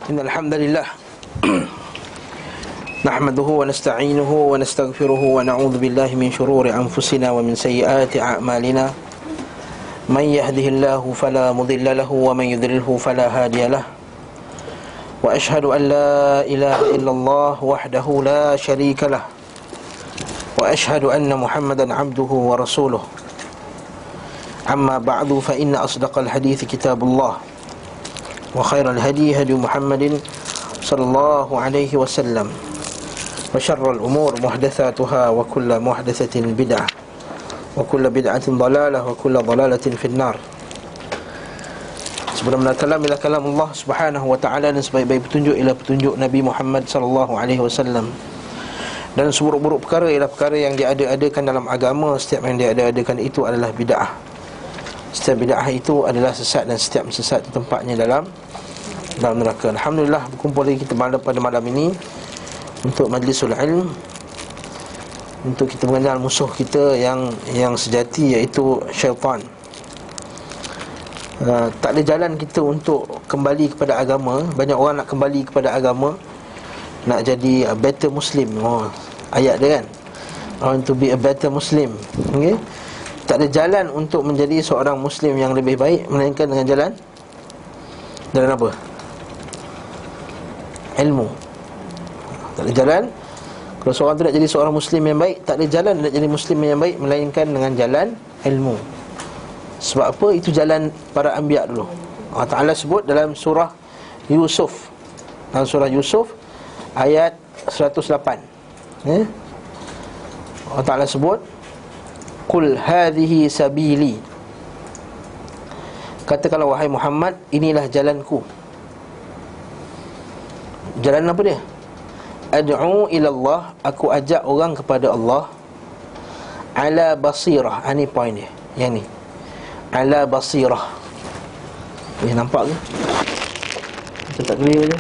إن الحمد لله نحمده ونستعينه ونستغفره ونعوذ بالله من شرور أنفسنا ومن سيئات أعمالنا من يهده الله فلا مضل له ومن يضلله فلا هادي له وأشهد أن لا إله إلا الله وحده لا شريك له وأشهد أن محمدا عبده ورسوله أما بعد فإن أصدق الحديث كتاب الله وخير الهدي هدي محمد صلى الله عليه وسلم وشر الأمور محدثاتها وكل محدثة بدعة وكل بدعة ضلالة وكل ضلالة في النار. Sebelum kalam ila kalam Allah Subhanahu wa taala dan sebaik-baik petunjuk ialah petunjuk Nabi Muhammad sallallahu alaihi wasallam. Dan seburuk-buruk perkara ialah perkara yang diada-adakan dalam agama. Setiap yang diada-adakan itu adalah bid'ah. Setiap bid'ah itu adalah sesat dan setiap sesat itu tempatnya dalam neraka. Alhamdulillah berkumpul lagi kita pada malam ini untuk majlisul ilm, untuk kita mengenal musuh kita yang sejati, iaitu syaitan. Tak ada jalan kita untuk kembali kepada agama. Banyak orang nak kembali kepada agama, nak jadi a better Muslim. Ayat dia kan, I want to be a better Muslim. Okay? Tak ada jalan untuk menjadi seorang Muslim yang lebih baik melainkan dengan jalan apa? Ilmu. Tak ada jalan. Kalau seorang tu nak jadi seorang Muslim yang baik, tak ada jalan nak jadi Muslim yang baik melainkan dengan jalan ilmu. Sebab apa? Itu jalan para anbiya dulu. Allah Ta'ala sebut dalam surah Yusuf, dalam surah Yusuf ayat 108, Allah Ta'ala sebut, Qul hadhihi sabili, katakanlah wahai Muhammad, inilah jalanku. Jalan apa dia? Ad'u ila Allah, aku ajak orang kepada Allah. Ala basirah, ini point dia. Yang ni, ala basirah. Nampak ke? Kita tak clear je.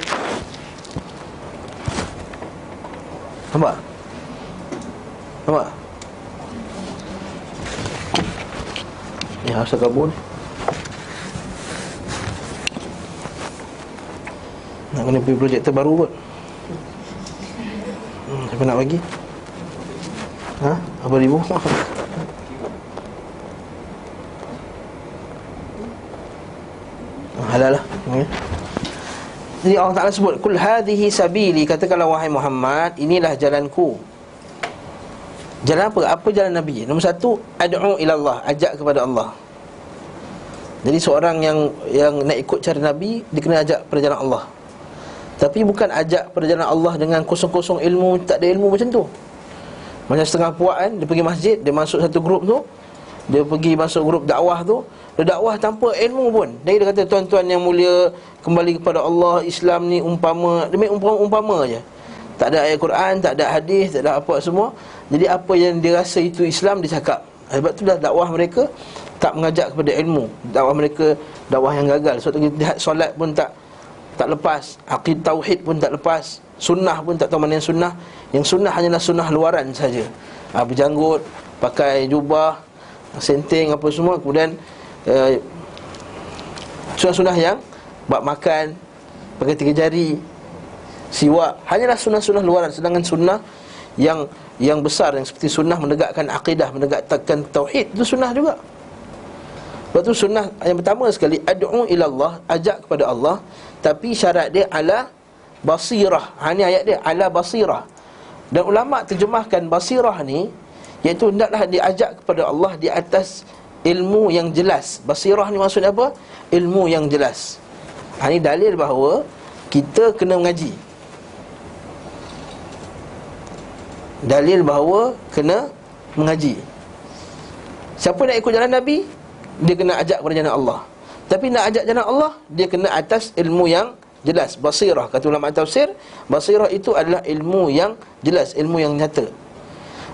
Nampak? Nampak? Ya, asal kabur ni. Nak kena pergi projektor baru kot. Siapa nak bagi? Apa ribu? Halal lah. Jadi Allah Ta'ala sebut, Kul hadhihi sabili, katakanlah wahai Muhammad, inilah jalanku. Jalan apa? Apa jalan Nabi? Nombor satu, ad'u ilallah, ajak kepada Allah. Jadi seorang yang nak ikut cara Nabi, dia kena ajak pada jalan Allah. Tapi bukan ajak pada jalan Allah dengan kosong-kosong ilmu, tak ada ilmu macam tu. Macam setengah puak kan, dia pergi masjid, dia masuk satu grup tu, dia pergi masuk grup dakwah tu, dia dakwah tanpa ilmu pun. Dia kata, tuan-tuan yang mulia, kembali kepada Allah, Islam ni umpama. Dia main umpama je. Tak ada ayat Quran, tak ada hadis, tak ada apa semua. Jadi apa yang dia rasa itu Islam, dia cakap. Sebab tu dah dakwah mereka tak mengajak kepada ilmu. Dakwah mereka dakwah yang gagal. Sebab tu kita lihat solat pun tak lepas, aqid tauhid pun tak lepas, sunnah pun tak tahu mana yang sunnah. Yang sunnah hanyalah sunnah luaran saja. Berjanggut, pakai jubah, senting apa semua. Kemudian sunnah-sunnah yang bab makan, pakai 3 jari, siwak, hanyalah sunnah-sunnah luaran. Sedangkan sunnah yang besar, yang seperti sunnah menegakkan akidah, menegakkan tauhid, itu sunnah juga. Lepas tu sunnah yang pertama sekali, ad'u ilallah, ajak kepada Allah. Tapi syarat dia ala basirah. Ini ayat dia, ala basirah. Dan ulama' terjemahkan basirah ni, iaitu hendaklah diajak kepada Allah di atas ilmu yang jelas. Basirah ni maksudnya apa? Ilmu yang jelas. Ini dalil bahawa kita kena mengaji. Dalil bahawa kena mengaji. Siapa nak ikut jalan Nabi, dia kena ajak kepada jalan Allah. Tapi nak ajak jalan Allah, dia kena atas ilmu yang jelas. Basirah, kata ulama tafsir, basirah itu adalah ilmu yang jelas, ilmu yang nyata.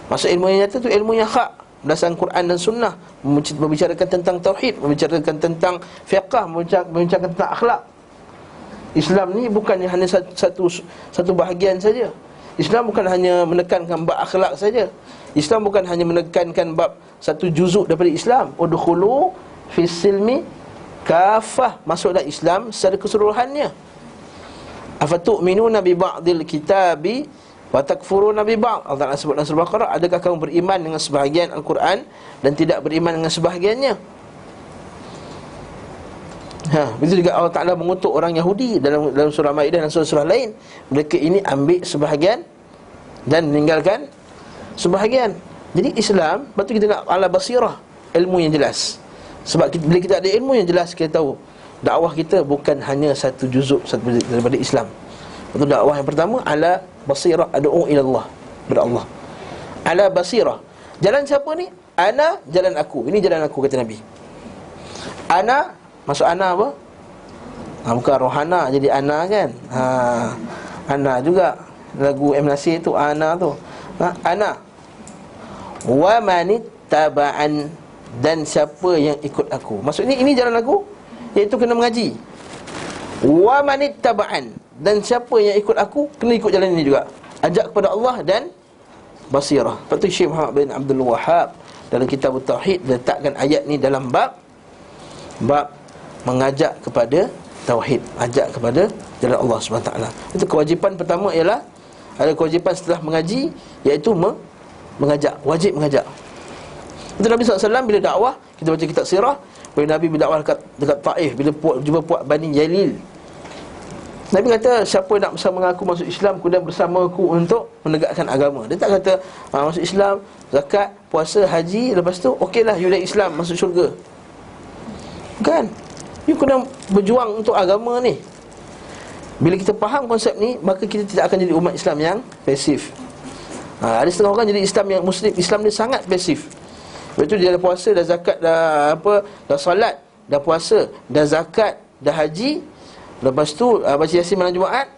Maksud ilmu yang nyata tu ilmu yang hak, berdasarkan Quran dan Sunnah, membicarakan tentang tauhid, membicarakan tentang fiqah, membicarakan tentang akhlak. Islam ni bukannya hanya satu bahagian saja. Islam bukan hanya menekankan bab akhlak saja. Islam bukan hanya menekankan bab satu juzuk daripada Islam. Udkhulu fis silmi kafah, masuklah Islam secara keseluruhannya. Afatu'minuna bi ba'dil kitabi wa takfuruna bi ba'd. Allah Ta'ala sebut dalam surah Al-Baqarah, adakah kamu beriman dengan sebahagian Al-Quran dan tidak beriman dengan sebahagiannya? Begitu juga Allah Ta'ala mengutuk orang Yahudi dalam surah Maidah dan surah-surah lain. Mereka ini ambil sebahagian dan meninggalkan sebahagian. Jadi Islam, betul kita nak ala basirah, ilmu yang jelas. Sebab bila kita ada ilmu yang jelas, kita tahu dakwah kita bukan hanya satu juzuk daripada Islam. Itu dakwah yang pertama, ala basirah, ad'u ila Allah, kepada Allah. Ala basirah. Jalan siapa ni? Ana, jalan aku. Ini jalan aku, kata Nabi. Ana, masuk ana apa? Bukan rohana jadi ana kan? Ana juga. Lagu M. Nasir tu, ana tu. Ana. Wa manittaba'an, dan siapa yang ikut aku. Maksudnya ini jalan aku, iaitu kena mengaji. Wa manittaba'an, dan siapa yang ikut aku kena ikut jalan ini juga. Ajak kepada Allah dan basirah. Lepas tu Syekh Muhammad bin Abdul Wahhab dalam kitab Tauhid letakkan ayat ni dalam bab mengajak kepada tauhid, ajak kepada jalan Allah SWT. Itu kewajipan pertama ialah, ada kewajipan setelah mengaji, iaitu mengajak, wajib mengajak. Itu Nabi SAW bila dakwah, kita baca kitab sirah, bila Nabi berdakwah dekat Taif, bila jumpa puak Bani Jalil, Nabi kata, siapa nak bersama dengan aku masuk Islam, kemudian bersama aku untuk menegakkan agama. Dia tak kata masuk Islam, zakat, puasa, haji, lepas tu okeylah you dah Islam, masuk syurga. Bukan. You kena berjuang untuk agama ni. Bila kita faham konsep ni, maka kita tidak akan jadi umat Islam yang pasif. Ada setengah orang jadi Islam yang Muslim, Islam dia sangat pasif. Lepas tu dia dah puasa, dah zakat, dah salat, dah puasa, dah zakat, dah haji. Lepas tu baca Yasin malam Jumaat.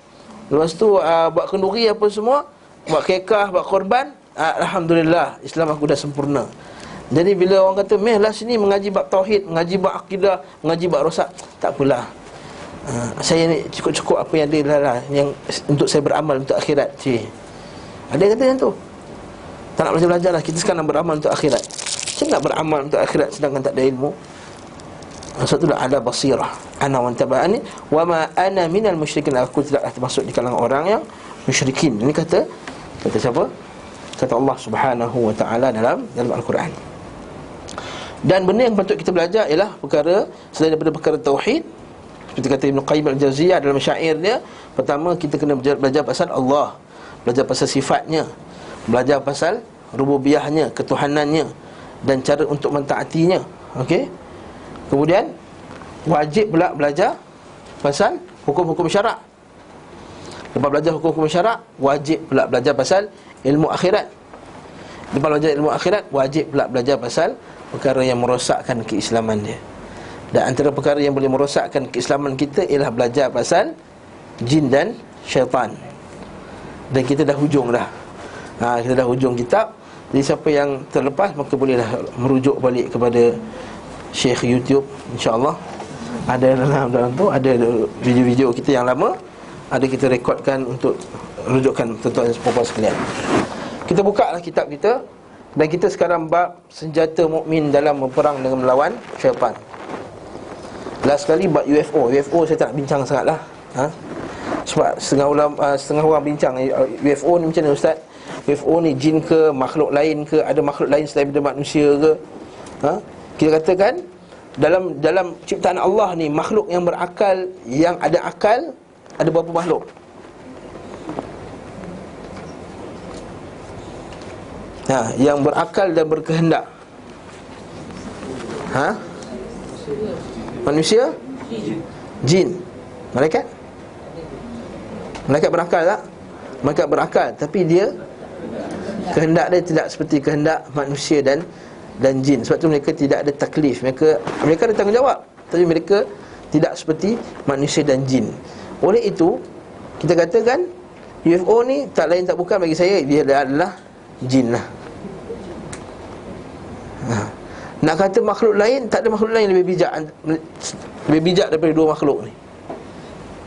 Lepas tu buat kenduri apa semua, buat kekah, buat korban. Alhamdulillah, Islam aku dah sempurna. Jadi bila orang kata, meh lah sini mengaji bab tauhid, mengaji bab akidah, mengaji bab rosak, tak apalah. Saya ni cukup-cukup apa yang ada lah, yang untuk saya beramal untuk akhirat. Ada yang kata yang tu. Tak nak belajar lah, kita sekarang nak beramal untuk akhirat. Saya nak beramal untuk akhirat sedangkan tak ada ilmu. Satu dah ada basirah. Ana wa tabani wa ma ana minal musyrikin. Aku tidaklah termasuk di kalangan orang yang musyrikin. Ini kata siapa? Kata Allah Subhanahu wa taala dalam Al-Quran. Dan benda yang patut kita belajar ialah perkara selain daripada perkara tauhid. Seperti kata Ibn Qayyim Al-Jauziyah dalam syair dia, pertama kita kena belajar pasal Allah, belajar pasal sifatnya, belajar pasal rububiyahnya, ketuhanannya, dan cara untuk mentaatinya. Okey. Kemudian wajib pula belajar pasal hukum-hukum syarak. Lepas belajar hukum-hukum syarak, wajib pula belajar pasal ilmu akhirat. Lepas belajar ilmu akhirat, wajib pula belajar pasal perkara yang merosakkan keislaman dia. Dan antara perkara yang boleh merosakkan keislaman kita ialah belajar pasal jin dan syaitan. Dan kita dah hujung dah. Kita dah hujung kitab. Jadi siapa yang terlepas, maka bolehlah merujuk balik kepada Syekh YouTube, insya-Allah. Ada dalam tu ada video-video kita yang lama, ada kita rekodkan untuk rujukan tuan-tuan dan puan-puan sekalian. Kita buka lah kitab kita. Dan kita sekarang bab senjata mukmin dalam berperang dengan melawan syaitan. Last kali bab UFO. UFO saya tak nak bincang sangatlah. Sebab setengah orang bincang UFO ni macam mana ustaz? UFO ni jin ke, makhluk lain ke, ada makhluk lain selain daripada manusia ke? Kita katakan dalam ciptaan Allah ni, makhluk yang berakal, yang ada akal, ada berapa makhluk? Yang berakal dan berkehendak. Manusia? Jin. Malaikat? Malaikat berakal tak? Malaikat berakal, tapi dia kehendak dia tidak seperti kehendak manusia dan jin. Sebab tu mereka tidak ada taklif. Mereka ada tanggungjawab, tapi mereka tidak seperti manusia dan jin. Oleh itu, kita katakan UFO ni tak lain tak bukan bagi saya, dia adalah jin lah. Nak kata makhluk lain, tak ada makhluk lain lebih bijak daripada dua makhluk ni,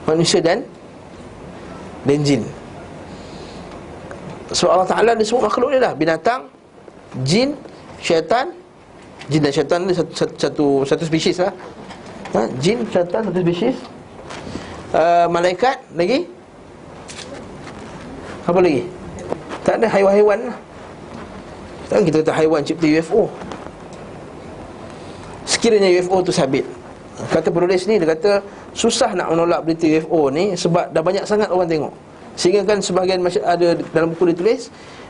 manusia dan jin. Sebab Allah Ta'ala dia sebut makhluk dia dah, binatang, jin, syaitan. Jin dan syaitan ni satu spesies lah. Jin, syaitan satu spesies. Malaikat lagi Apa lagi? Tak ada haiwan-haiwan lah. Tak kita kata haiwan cipta UFO. Sekiranya UFO tu sabit, kata penulis ni, dia kata susah nak menolak berita UFO ni sebab dah banyak sangat orang tengok. Sehingga kan sebahagian ada dalam buku dia tulis,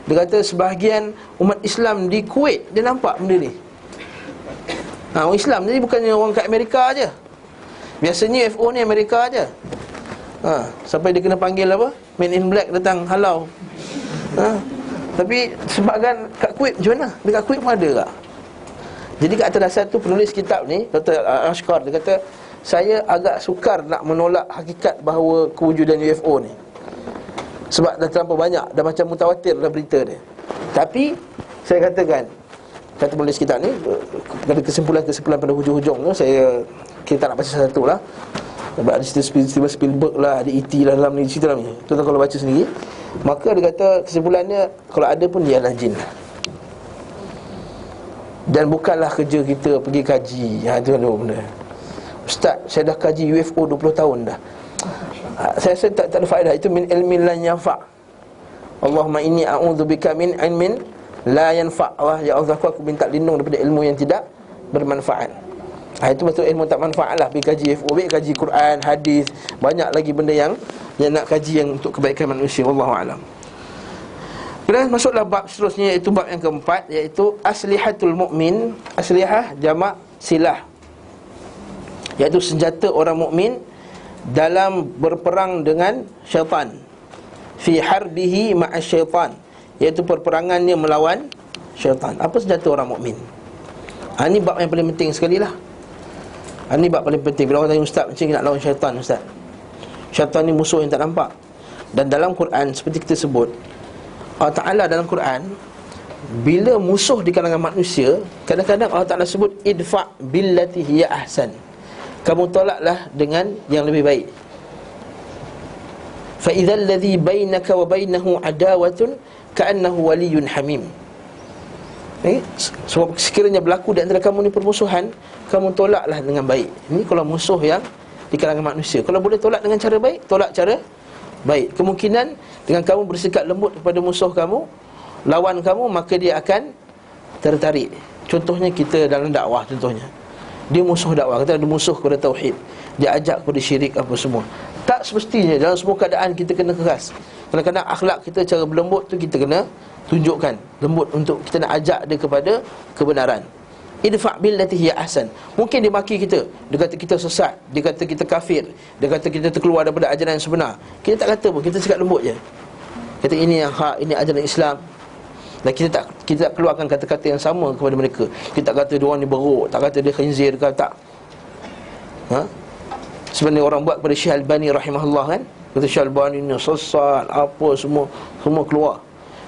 dia kata sebahagian umat Islam di Kuwait dia nampak benda ni. Orang Islam jadi bukannya orang kat Amerika aje. Biasanya UFO ni Amerika aje. Sampai dia kena panggil apa? Men in Black datang halau. Tapi sebabkan kat Kuwait macam mana? Dekat Kuwait pun ada tak? Jadi kat atas dasar tu penulis kitab ni, Dr. Ashkar, dia kata saya agak sukar nak menolak hakikat bahawa kewujudan UFO ni. Sebab dah terlalu banyak, dah macam mutawatir dah berita dia. Tapi saya katakan, kata penulis kitab ni, pada kesimpulan pada hujung-hujung tu, kita tak nak baca satu lah. Sebab ada cerita Spielberg lah, ada E.T. lah dalam ni, cerita dalam ni. Tuan-tuan kalau baca sendiri, maka dia kata kesimpulannya, kalau ada pun dia adalah jin lah. Dan bukanlah kerja kita pergi kaji. Itu ada benda. Ustaz, saya dah kaji UFO 20 tahun dah. Saya rasa tak ada faedah. Itu min ilmin lan yanfa'. Allahumma inni a'udzubika min ilmin la yanfa'. Allah, ya Allah, aku minta lindung daripada ilmu yang tidak bermanfaat. Itu betul, ilmu tak manfaat lah. Pergi kaji UFO, pergi kaji Quran, hadis, banyak lagi benda yang nak kaji yang untuk kebaikan manusia. Wallahu a'lam. Kemudian masuklah bab seterusnya, iaitu bab yang keempat, iaitu aslihatul mu'min. Aslihah jamak silah, iaitu senjata orang mukmin dalam berperang dengan syaitan. Fi harbihi ma'a syaitan, iaitu perperangannya melawan syaitan. Apa senjata orang mukmin? Ini bab yang paling penting sekali lah. Ini bab paling penting. Bila orang tanya, ustaz, macam mana nak lawan syaitan, ustaz? Syaitan ni musuh yang tak nampak. Dan dalam Quran, seperti kita sebut, Allah Ta'ala dalam Quran, bila musuh di kalangan manusia, kadang-kadang Allah Ta'ala sebut idfa' billati hiya ahsan. Kamu tolaklah dengan yang lebih baik. Fa idzal ladzi bainaka wa bainahu adawatun ka'annahu waliyyun hamim. Sebab sekiranya berlaku di antara kamu ni permusuhan, kamu tolaklah dengan baik. Ini kalau musuh yang di kalangan manusia. Kalau boleh tolak dengan cara baik, tolak cara baik. Kemungkinan dengan kamu bersikap lembut kepada musuh kamu, lawan kamu, maka dia akan tertarik. Contohnya kita dalam dakwah, contohnya dia musuh dakwah, kata ada musuh kepada tauhid, dia ajak kepada syirik apa semua. Tak semestinya dalam semua keadaan kita kena keras. Kadang-kadang akhlak kita, cara berlembut tu kita kena tunjukkan lembut untuk kita nak ajak dia kepada kebenaran. Idfa' billati hiya ahsan. Mungkin dia maki kita, dia kata kita sesat, dia kata kita kafir, dia kata kita terkeluar daripada ajaran yang sebenar. Kita tak kata pun, kita cakap lembut je. Kata ini yang hak, ini ajaran Islam. Dan kita tak keluarkan kata-kata yang sama kepada mereka. Kita tak kata dia orang ni beruk, tak kata dia khinzir ke, tak. Sebenarnya orang buat kepada Syekh Albani rahimahullah kan. Kata Syekh Albani ni sesat, apa semua keluar.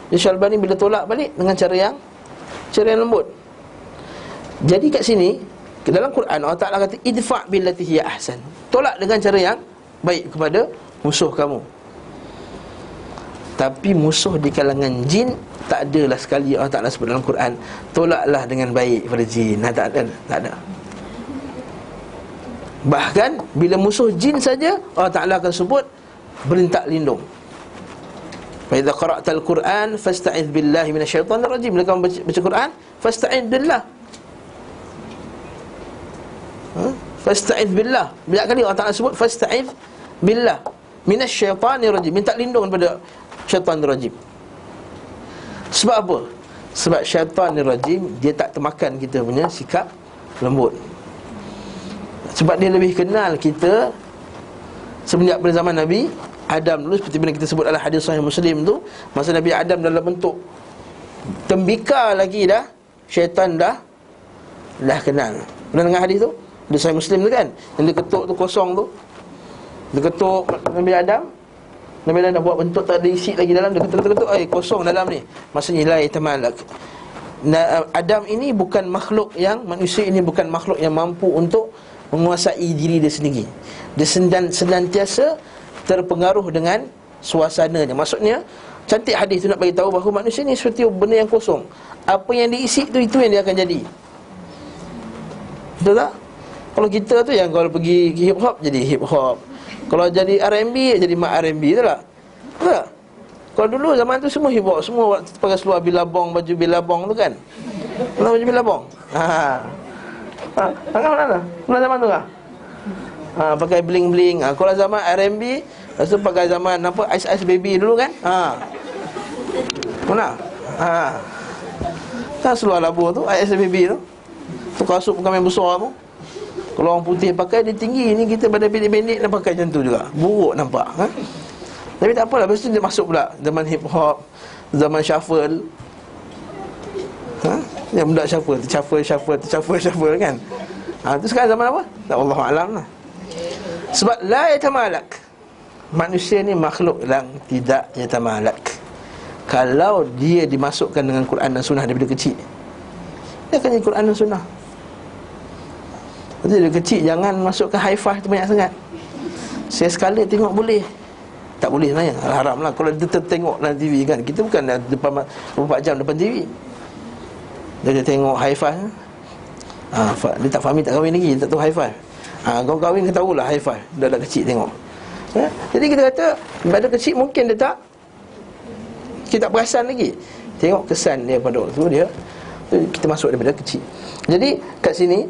Jadi Syekh Albani bila tolak balik dengan cara yang lembut. Jadi kat sini, dalam Quran Allah Ta'ala kata idfa' billati hiya ahsan. Tolak dengan cara yang baik kepada musuh kamu. Tapi musuh di kalangan jin tak adalah sekali Allah Ta'ala sebut dalam Quran tolaklah dengan baik kepada jin. Tak ada. Bahkan bila musuh jin saja Allah Ta'ala akan sebut berminta lindung. Fa idza qara'tal Quran fasta'iz billahi minasyaitonir rajim. Bila kamu baca Quran, fasta'iz billah. Fasta'iz billah. Banyak kali Allah Ta'ala sebut fasta'iz billah minasyaitonir rajim, minta lindung daripada syaitanir rajim. Sebab apa? Sebab syaitanir rajim dia tak termakan kita punya sikap lembut. Sebab dia lebih kenal kita semenjak pada zaman Nabi Adam dulu, seperti mana kita sebut dalam hadis sahih Muslim tu, masa Nabi Adam dalam bentuk tembikar lagi dah, syaitan dah kenal. Pernah dengar hadis tu? Hadis sahih Muslim tu kan, yang dia ketuk tu kosong tu, dia ketuk Nabi Adam dah buat bentuk tak ada isi lagi dalam, dia ketuk kosong dalam ni. Maksudnya la yatamalak. Adam ini bukan makhluk yang, manusia ini bukan makhluk yang mampu untuk menguasai diri dia sendiri. Dia senantiasa terpengaruh dengan suasananya. Maksudnya cantik hadis tu nak bagi tahu bahawa manusia ni seperti benda yang kosong. Apa yang diisi tu, itu yang dia akan jadi. Betul tak? Kalau kita tu yang kalau pergi hip hop jadi hip hop, kalau jadi R&B jadi mak R&B, betul tak? Betul tak? Kalau dulu zaman tu semua hibok, semua pakai seluar bilabong, baju bilabong tu kan. Mana baju bilabong? Angkat mana? Mana zaman tu pakai bling-bling. Kalau zaman R&B, lepas tu pakai zaman apa, Ice Baby dulu kan. Mana? Kan seluar labu tu, Ice Baby tu. Tu kasut bukan main besar tu. Kalau orang putih pakai, dia tinggi. Ni kita badan pendek-pendek dan pakai macam tu juga. Buruk nampak. Tapi tak apalah, lepas tu dia masuk pula zaman hip hop, zaman shuffle. Yang budak shuffle kan. Tu sekarang zaman apa? Wallahu a'lam lah. Sebab la yatamalak. Manusia ni makhluk yang tidak yatamalak. Kalau dia dimasukkan dengan Quran dan Sunnah daripada kecil, dia akan jadi Quran dan Sunnah. Jadi dari kecil jangan masukkan hi-fi tu banyak sangat. Saya sekali tengok boleh. Tak boleh sebenarnya, haram lah. Kalau dia tengok dalam TV kan, kita bukan depan 24 jam depan TV. Dia tengok hi-fi. Dia tak fahami, tak kahwin lagi, dia tak tahu hi-fi. Kau kahwin, kau tahulah hi-fi. Dah kecil tengok. Jadi kita kata pada kecil mungkin dia tak, kita tak perasan lagi. Tengok kesan dia pada waktu dia, kita masuk daripada kecil. Jadi kat sini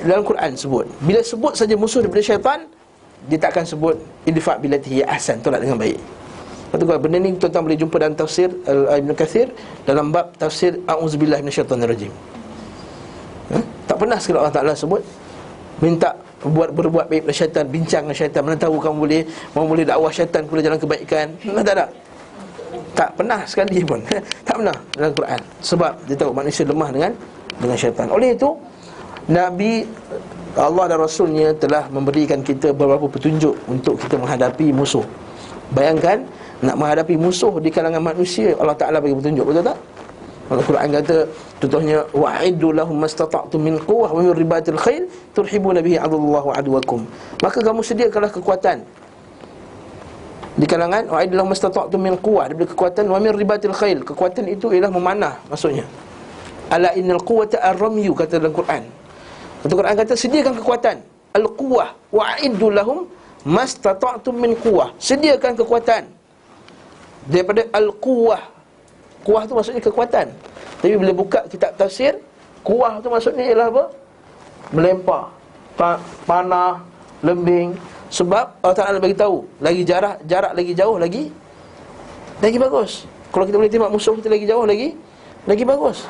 dalam Quran sebut, bila sebut saja musuh daripada syaitan, dia tak akan sebut idfa' billati hiya ahsan, tolak dengan baik. Lepas tu kalau benda ni tuan-tuan boleh jumpa dalam tafsir Ibn Kathir, dalam bab tafsir a'udzubillahi minasyaitonirrajim. Tak pernah sekali Allah Ta'ala sebut minta berbuat baik pada syaitan, bincang dengan syaitan, mana tahu kamu boleh dakwah syaitan kepada jalan kebaikan. Tak ada. Tak pernah sekali pun. Tak pernah dalam Quran. Sebab dia tahu manusia lemah dengan syaitan. Oleh itu Nabi Allah dan Rasulnya telah memberikan kita beberapa petunjuk untuk kita menghadapi musuh. Bayangkan nak menghadapi musuh di kalangan manusia, Allah Ta'ala bagi petunjuk, betul tak? Al-Quran kata contohnya, wa'iddu lahum mastata'tum min quwwah wa min ribatil khail turhibuna bihi adullahu aduwakum. Maka kamu sediakanlah kekuatan di kalangan, wa'iddu lahum mastata'tum min quwwah, daripada kekuatan, wa min ribatil khail, kekuatan itu ialah memanah maksudnya. Ala innal quwwata ar-ramyu, kata dalam Quran. Al-Quran kata sediakan kekuatan, al-quwwah, wa'iddu lahum mastata'tum min quwwah, sediakan kekuatan daripada al-quwwah. Kuwah tu maksudnya kekuatan. Tapi bila buka kitab tafsir, kuwah tu maksudnya ialah apa? Melempar, panah, lembing. Sebab Allah Ta'ala bagi tahu, lagi jarak lagi jauh lagi bagus. Kalau kita boleh tembak musuh kita lagi jauh lagi bagus.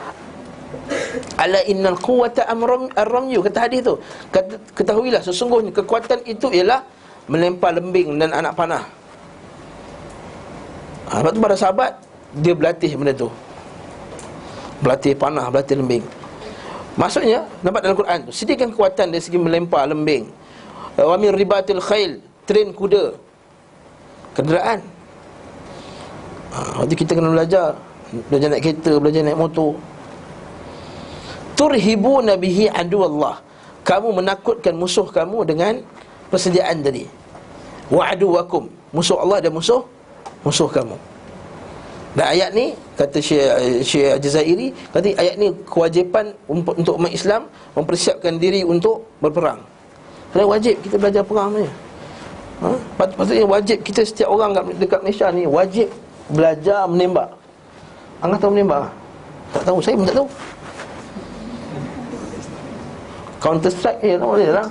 Ala innal quwwata ar-ramyu, kata hadis tu. Ketahuilah sesungguhnya kekuatan itu ialah melempar lembing dan anak panah. Lepas tu para sahabat dia berlatih benda tu, berlatih panah, berlatih lembing. Maksudnya nampak dalam Quran tu, sediakan kekuatan dari segi melempar lembing. Wa min ribatil khail, train kuda, kenderaan. Waktu kita kena belajar naik kereta, belajar naik motor. Turhibuna bihi aduwallah, kamu menakutkan musuh kamu dengan persediaan tadi. Wa aduwakum, musuh Allah dan musuh kamu. Dan ayat ni, kata Syekh Jazairi, kata ayat ni kewajipan untuk umat Islam mempersiapkan diri untuk berperang. Kerana wajib kita belajar perang ni. Patutnya wajib kita, setiap orang dekat Malaysia ni wajib belajar menembak. Angah tahu menembak? Tak tahu, saya pun tak tahu. Counter Strike tahu dia lah.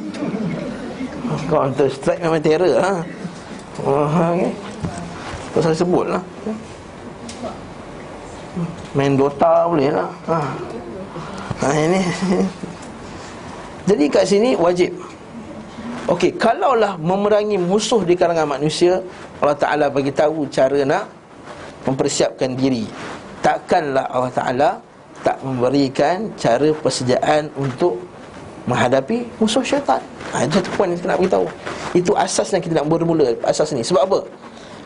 Counter Strike memang terror lah. Okay. Tak saya sebut lah. Main Dota boleh lah. Ini. Jadi kat sini wajib. Okey, kalaulah memerangi musuh di kalangan manusia, Allah Ta'ala bagi tahu cara nak mempersiapkan diri. Takkanlah Allah Ta'ala tak memberikan cara persediaan untuk menghadapi musuh syaitan. Itu satu poin yang kita nak beritahu. Itu asas yang kita nak bermula, asas ni. Sebab apa?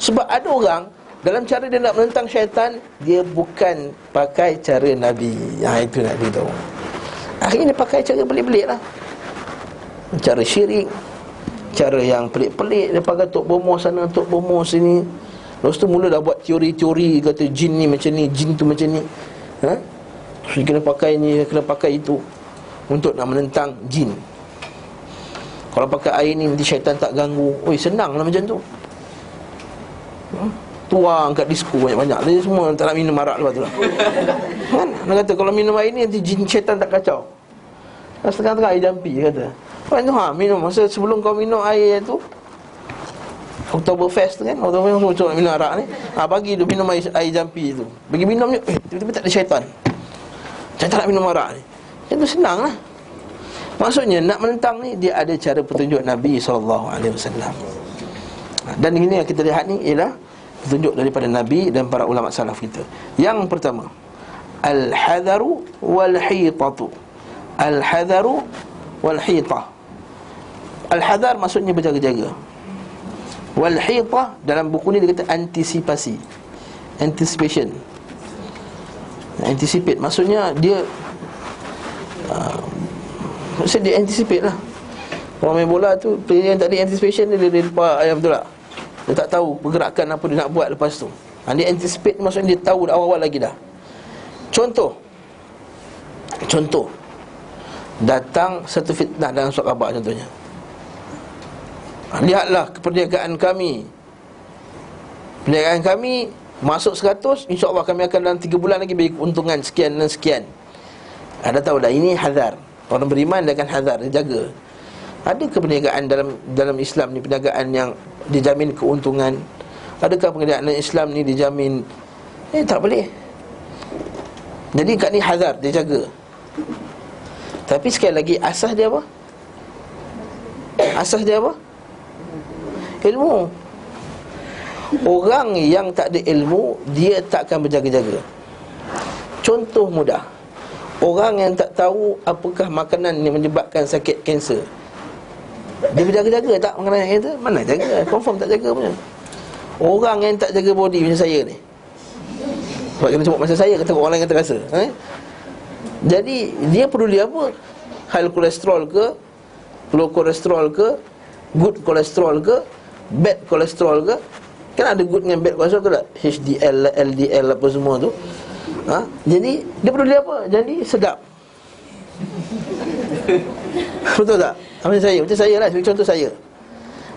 Sebab ada orang dalam cara dia nak menentang syaitan, dia bukan pakai cara Nabi. Itu nak beritahu. Akhirnya dia pakai cara pelik-pelik lah. Cara syirik, cara yang pelik-pelik. Dia pakai tok bomo sana, tok bomo sini. Lepas tu mula dah buat teori-teori, kata jin ni macam ni, jin tu macam ni. Terus kena pakai ni, kena pakai itu untuk nak menentang jin. Kalau pakai air ni nanti syaitan tak ganggu. Senang lah macam tu. tuang kat disko banyak-banyak. Dia semua tak nak minum arak lepas tu lah. Kan? Dia kata kalau minum air ni nanti jin syaitan tak kacau. Setengah-tengah air jampi dia kata. Kan tu minum masa sebelum kau minum air tu Oktoberfest tu kan, Oktoberfest semua nak minum arak ni. Bagi dia minum air jampi tu. Bagi minum ni, tiba-tiba tak ada syaitan. Syaitan nak minum arak ni. Itu senang lah. Maksudnya nak menentang ni dia ada cara petunjuk Nabi SAW. Dan ini yang kita lihat ni ialah petunjuk daripada Nabi dan para ulama salaf kita. Yang pertama, al-hadaru wal-hitatu. Al-hadaru wal-hitah. Al-hadar maksudnya berjaga-jaga. Wal-hitah dalam buku ni dia kata antisipasi. Anticipation. Anticipate maksudnya dia maksudnya dia anticipate lah. Orang main bola tu player yang tak ada anticipation dia lepas ayam betul tak? Dia tak tahu pergerakan apa dia nak buat lepas tu. Dia anticipate maksudnya dia tahu awal-awal lagi dah. Contoh datang satu fitnah dalam surat khabar contohnya. Lihatlah keperniagaan kami. Perniagaan kami masuk 100, insya-Allah kami akan dalam 3 bulan lagi bagi keuntungan sekian dan sekian. Anda tahu dah ini hadar. Orang beriman dia akan hadar, dia jaga. Ada perniagaan dalam Islam ni perniagaan yang dijamin keuntungan? Adakah perniagaan Islam ni dijamin? Tak boleh. Jadi kat ni hadar, dia jaga. Tapi sekali lagi asas dia apa? Asas dia apa? Ilmu. Orang yang tak ada ilmu, dia tak akan berjaga-jaga. Contoh mudah, orang yang tak tahu apakah makanan yang menyebabkan sakit kanser, dia berjaga-jaga tak makanan yang itu? Mana jaga, confirm tak jaga punya. Orang yang tak jaga body macam saya ni, sebab kena sebut masa saya, kata orang lain kata rasa Jadi dia peduli apa? High kolesterol ke, low kolesterol ke, good kolesterol ke, bad kolesterol ke? Kan ada good dengan bad kolesterol tu tak? HDL, LDL apa semua tu. Jadi dia peduli apa? Jadi sedap. Betul tak? Macam saya lah, sebagai contoh saya.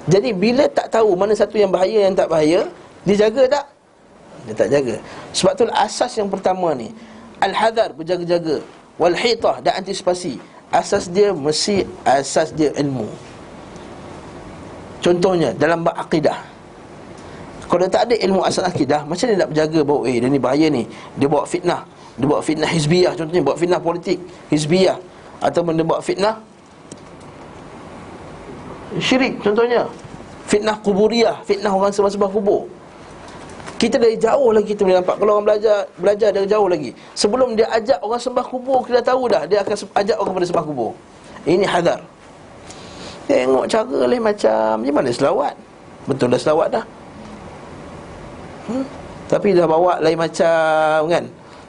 Jadi bila tak tahu mana satu yang bahaya, yang tak bahaya, dia jaga tak? Dia tak jaga. Sebab tu asas yang pertama ni, al-hadar, berjaga-jaga, wal-hitah, dan antisipasi. Asas dia mesti asas dia ilmu. Contohnya dalam bab akidah, kalau tak ada ilmu asas akidah, macam dia nak berjaga bahawa dia ni bahaya ni. Dia bawa fitnah. Dia bawa fitnah hizbiyah, contohnya bawa fitnah politik hizbiyah, ataupun dia bawa fitnah syirik, contohnya fitnah kuburiyah, fitnah orang sembah-sembah kubur. Kita dari jauh lagi kita boleh nampak. Kalau orang belajar dari jauh lagi, sebelum dia ajak orang sembah kubur, kita dah tahu dah dia akan ajak orang pada sembah kubur. Ini hadar. Tengok cara lain macam mana selawat. Betul dah selawat dah. Tapi dah bawa lain macam kan.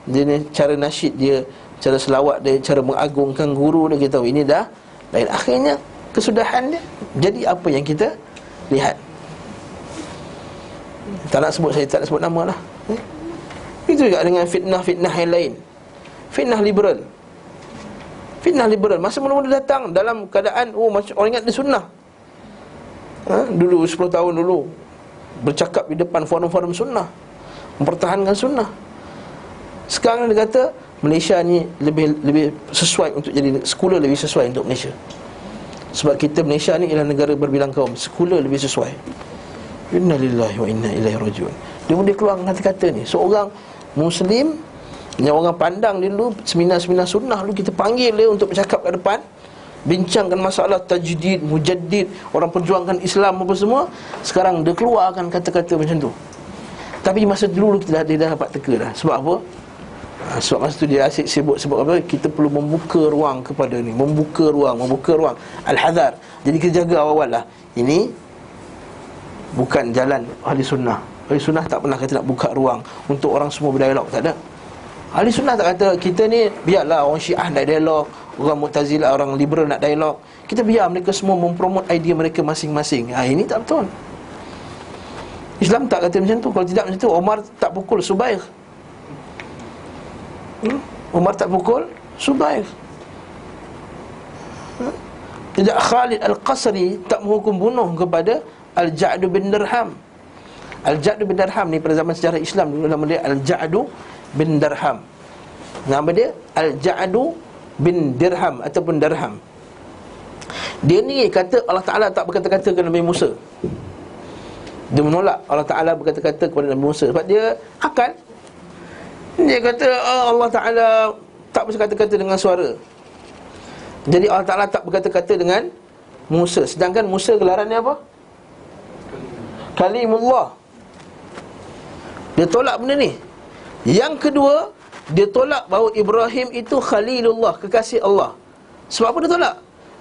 Dia ni cara nasyid dia, cara selawat dia, cara mengagungkan guru dia, kita tahu ini dah lain. Akhirnya kesudahan dia jadi apa yang kita lihat. Tak nak sebut, saya tak nak sebut nama lah. Itu juga dengan fitnah-fitnah yang lain. Fitnah liberal. Fitnah liberal masa mula-mula datang dalam keadaan macam orang ingat dia sunnah. Dulu 10 tahun dulu bercakap di depan forum-forum sunnah, mempertahankan sunnah. Sekarang dia kata Malaysia ni lebih sesuai untuk jadi sekular, lebih sesuai untuk Malaysia. Sebab kita Malaysia ni ialah negara berbilang kaum, sekular lebih sesuai. Inna lillahi wa inna ilaihi rajiun. Dia keluarkan kata-kata ni. Seorang Muslim yang orang pandang dulu seminar-seminar sunnah dulu, kita panggil dia untuk bercakap kat depan, bincangkan masalah tajdid, mujaddid, orang perjuangkan Islam apa semua. Sekarang dia keluarkan kata-kata macam tu. Tapi masa dulu dia dah dapat teka dah. Sebab apa? Sebab masa tu dia asyik sibuk sebab apa? Kita perlu membuka ruang kepada ni, membuka ruang al-hadar. Jadi kita jaga awal-awal lah. Ini bukan jalan ahli sunnah. Ahli sunnah tak pernah kata nak buka ruang untuk orang semua berdialog, tak ada. Ahli sunnah tak kata kita ni biarlah orang Syiah nak dialog, orang Mu'tazilah, orang liberal nak dialog, kita biar mereka semua mempromot idea mereka masing-masing. Ini tak betul. Islam tak kata macam tu. Kalau tidak macam tu, Umar tak pukul Subair. Umar tak pukul Subair. Tidak, Khalid Al-Qasri tak menghukum bunuh kepada Al-Ja'd bin Dirham. Al-Ja'd bin Dirham ni pada zaman sejarah Islam dulu nama dia Al-Ja'd bin Dirham. Nama dia Al-Ja'd bin Dirham ataupun Dirham. Dia ni kata Allah Ta'ala tak berkata-kata kepada Nabi Musa. Dia menolak Allah Ta'ala berkata-kata kepada Nabi Musa sebab dia akal. Dia kata Allah Ta'ala tak berkata-kata dengan suara. Jadi Allah Ta'ala tak berkata-kata dengan Musa. Sedangkan Musa gelarannya apa? Kalimullah. Dia tolak benda ni. Yang kedua, dia tolak bahawa Ibrahim itu Khalilullah, kekasih Allah. Sebab apa dia tolak?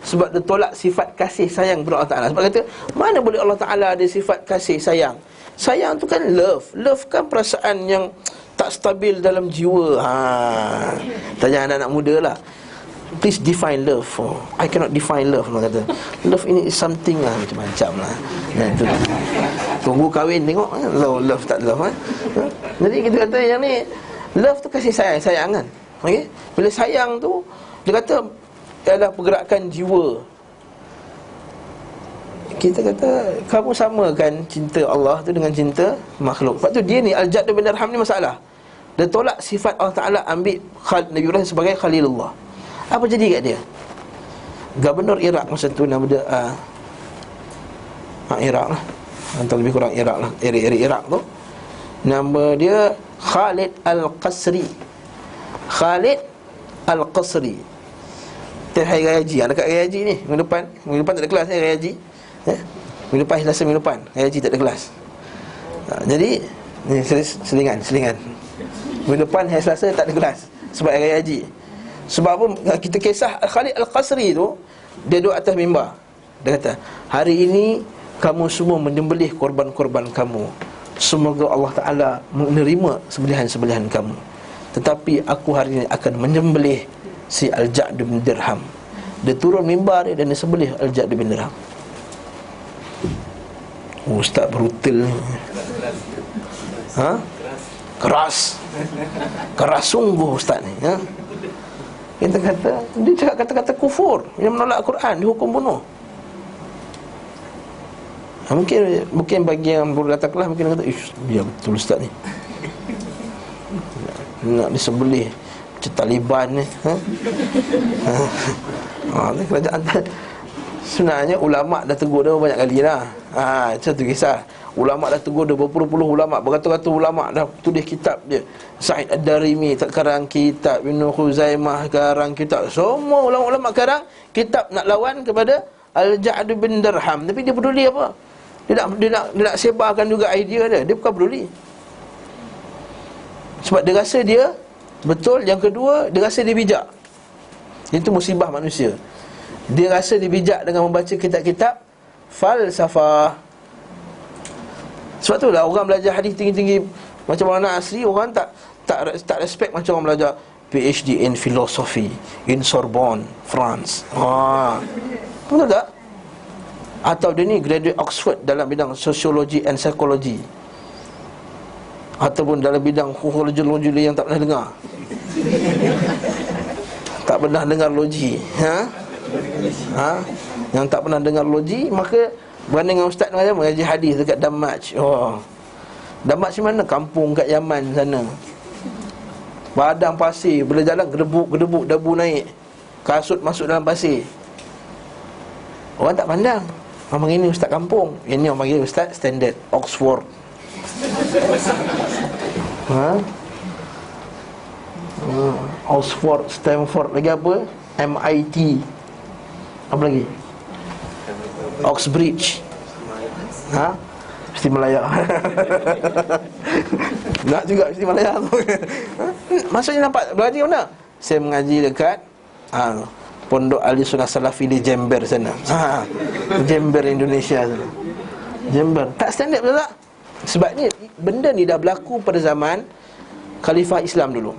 Sebab dia tolak sifat kasih sayang kepada Allah Ta'ala. Sebab kata, mana boleh Allah Ta'ala ada sifat kasih sayang? Sayang tu kan love. Love kan perasaan yang tak stabil dalam jiwa. Tanya anak-anak muda lah, please define love. I cannot define love. Dia kata love ini is something lah, macam-macam lah. Itu tunggu kahwin tengok love tak love. Jadi kita kata yang ni love tu kasih sayang, sayangan. Okay? Bila sayang tu, dia kata adalah pergerakan jiwa. Kita kata kamu samakan cinta Allah tu dengan cinta makhluk. Sebab tu dia ni Al-Ja'd bin Dirham ni masalah. Dia tolak sifat Allah Ta'ala, ambil Nabi Ibrahim sebagai Khalilullah. Apa jadi kat dia? Gubernur Iraq masa tu nama dia Iraq lah, atau lebih kurang Iraq lah, area Iraq tu. Nama dia Khalid Al-Qasri. Khalid Al-Qasri. Tiap hari Raya Haji, dekat Raya Haji ni minggu depan tak ada kelas Raya Haji. Minggu depan, Selasa minggu depan Raya Haji tak ada kelas. Jadi ni selingan. Minggu depan hari Selasa tak ada kelas sebab Raya Haji. Sebab apa kita kisah Khalid Al-Qasri tu, dia duduk atas mimbar. Dia kata, hari ini kamu semua menyembelih korban-korban kamu. Semoga Allah Ta'ala menerima sembelihan-sembelihan kamu. Tetapi aku hari ini akan menyembelih si Al-Ja'd bin Dirham. Dia turun mimbar dia dan dia sembelih Al-Ja'd bin Dirham. Ustaz brutal ni. Keras sungguh ustaz ni. Kita kata, dia cakap kata-kata kufur, dia menolak Al-Quran, dihukum bunuh. Mungkin bagi yang baru datang kelas mungkin kata, ya betul ustaz ni, nak disembelih macam Taliban ni. Kerajaan sebenarnya ulama' dah tegur dia banyak kali dah. Satu kisah, ulama' dah tegur dia, berpuluh-puluh ulama', beratus-ratus ulama' dah tulis kitab dia. Sa'id Ad-Darimi tak karang kitab, Ibn Khuzaimah karang kitab. Semua ulama' karang kitab nak lawan kepada Al-Ja'd bin Dirham. Tapi dia peduli apa? Dia nak sebarkan juga idea dia. Dia bukan peduli. Sebab dia rasa dia betul. Yang kedua, dia rasa dia bijak. Itu musibah manusia. Dia rasa dia bijak dengan membaca kitab-kitab falsafah. Sebab tu lah orang belajar hadis tinggi-tinggi macam Maulana Asri, orang tak respect macam orang belajar PhD in philosophy in Sorbonne, France. Betul tak? Atau dia ni graduate Oxford dalam bidang sosiologi and psychology, ataupun dalam bidang logi yang tak pernah dengar. Tak pernah dengar logi. Yang tak pernah dengar logi, maka berani dengan ustaz macam mengaji hadis dekat Damaj. Damaj mana? Kampung kat Yaman sana. Padang pasir, bila jalan gedebuk debu naik, kasut masuk dalam pasir. Orang tak pandang. Orang panggil ni ustaz kampung. Yang ni orang panggil ustaz standard Oxford. Oxford, Stanford, lagi apa? MIT. Apa lagi? Oxbridge. Mesti Malaya. Nak juga mesti Malaya tu. Maksudnya nampak belajar mana? Saya mengaji dekat Pondok Ahli Sunnah Salafi di Jember sana. Jember Indonesia sana. Jember. Tak standard betul tak? Sebab ni benda ni dah berlaku pada zaman Khalifah Islam dulu.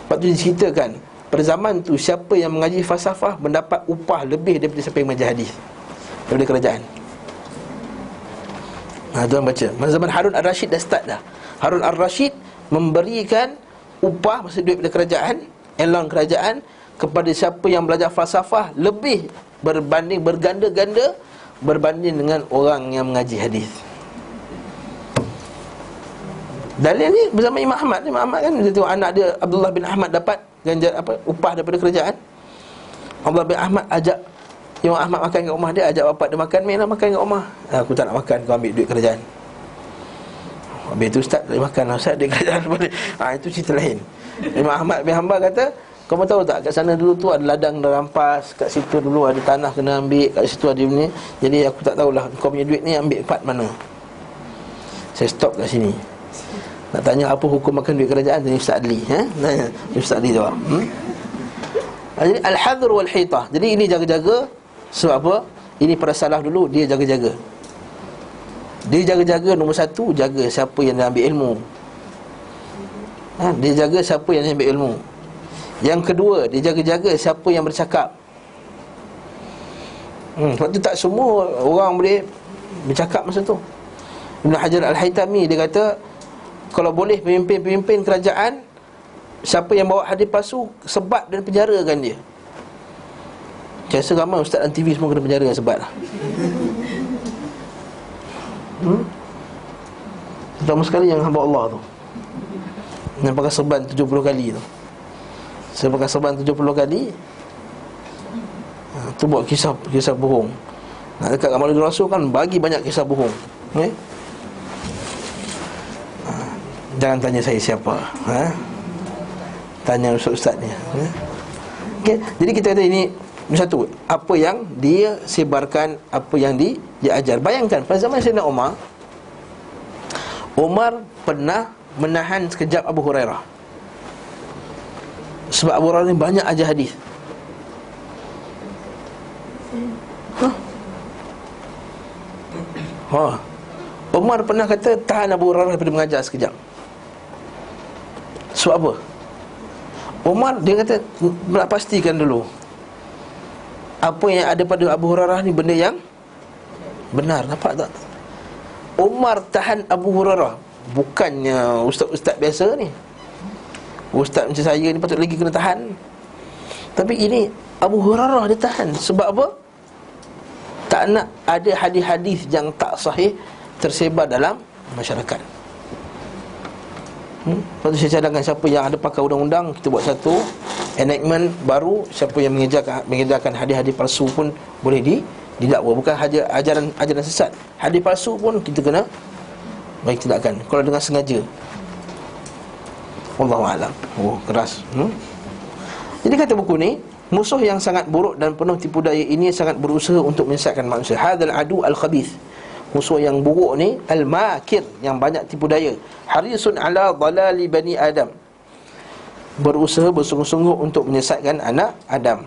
Lepas tu diceritakan, pada zaman tu siapa yang mengaji falsafah mendapat upah lebih daripada siapa yang mengaji hadis daripada kerajaan. Tuan baca, masa zaman Harun Ar-Rashid dah start dah. Harun Ar-Rashid memberikan upah, maksud duit daripada kerajaan, elang kerajaan, kepada siapa yang belajar falsafah lebih berganda-ganda berbanding dengan orang yang mengaji hadis. Dalil ni bersama Imam Ahmad. Imam Ahmad kan dia tengok anak dia Abdullah bin Ahmad dapat ganjar upah daripada kerajaan. Abdullah bin Ahmad ajak Imam Ahmad makan kat rumah dia, ajak bapak dia makan, mainlah makan kat rumah. Aku tak nak makan, kau ambil duit kerajaan. Habis tu ustaz tak boleh makan lah, ustaz duit kerajaan boleh. Itu cerita lain. Imam Ahmad bin Hanbal kata, kau tahu tak, kat sana dulu tu ada ladang dah rampas, kat situ dulu ada tanah kena ambil, kat situ ada ni. Jadi aku tak tahulah kau punya duit ni ambil part mana. Saya stop kat sini. Nak tanya apa hukum makan duit kerajaan, tanya Ustaz Adli. Tanya Ustaz Adli jawab. Jadi al-hadr wal-hitah. Jadi ini jaga-jaga. Sebab apa? Ini para salaf dulu, dia jaga-jaga. Dia jaga-jaga nombor satu, jaga siapa yang dah ambil ilmu. Dia jaga siapa yang ambil ilmu. Yang kedua, dia jaga-jaga siapa yang bercakap. Sebab tu tak semua orang boleh bercakap masa tu. Ibn Hajar Al-Haytami dia kata, kalau boleh pemimpin-pemimpin kerajaan, siapa yang bawa hadis palsu, sebat dan penjarakan dia. Saya rasa ramai ustaz dan TV semua kena penjara dengan sebat lah. Terutama sekali yang hamba Allah tu, yang pakai serban 70 kali tu. Saya pakai serban 70 kali, tu buat kisah bohong. Nak dekat kat Maulid Rasul kan bagi banyak kisah bohong. Jangan tanya saya siapa, tanya ustaz-ustaz ni. Okay. Jadi kita kata ini satu, apa yang dia sebarkan, apa yang dia ajar. Bayangkan pada zaman Sayyidina Umar pernah menahan sekejap Abu Hurairah. Sebab Abu Hurairah ni banyak ajar hadis. Umar pernah kata tahan Abu Hurairah daripada mengajar sekejap. Sebab apa? Umar dia kata nak pastikan dulu apa yang ada pada Abu Hurairah ni benda yang benar. Nampak tak? Umar tahan Abu Hurairah, bukannya ustaz-ustaz biasa ni. Ustaz macam saya ni patut lagi kena tahan. Tapi ini Abu Hurairah dia tahan. Sebab apa? Tak nak ada hadis-hadis yang tak sahih tersebar dalam masyarakat. Lepas tu saya cadangkan siapa yang ada pakar undang-undang, kita buat satu enactment baru. Siapa yang mengedarkan hadis-hadis palsu pun boleh didakwa. Bukan ajaran sesat, hadis palsu pun kita kena bagi tindakan kalau dengan sengaja. Wallahu a'lam. Keras. Jadi kata buku ni, musuh yang sangat buruk dan penuh tipu daya ini sangat berusaha untuk menyesatkan manusia. Hadzal adu al-khabith. Musuh yang buruk ni, al-makir, yang banyak tipu daya. Harisun ala dhalali bani Adam. Berusaha bersungguh-sungguh untuk menyesatkan anak Adam.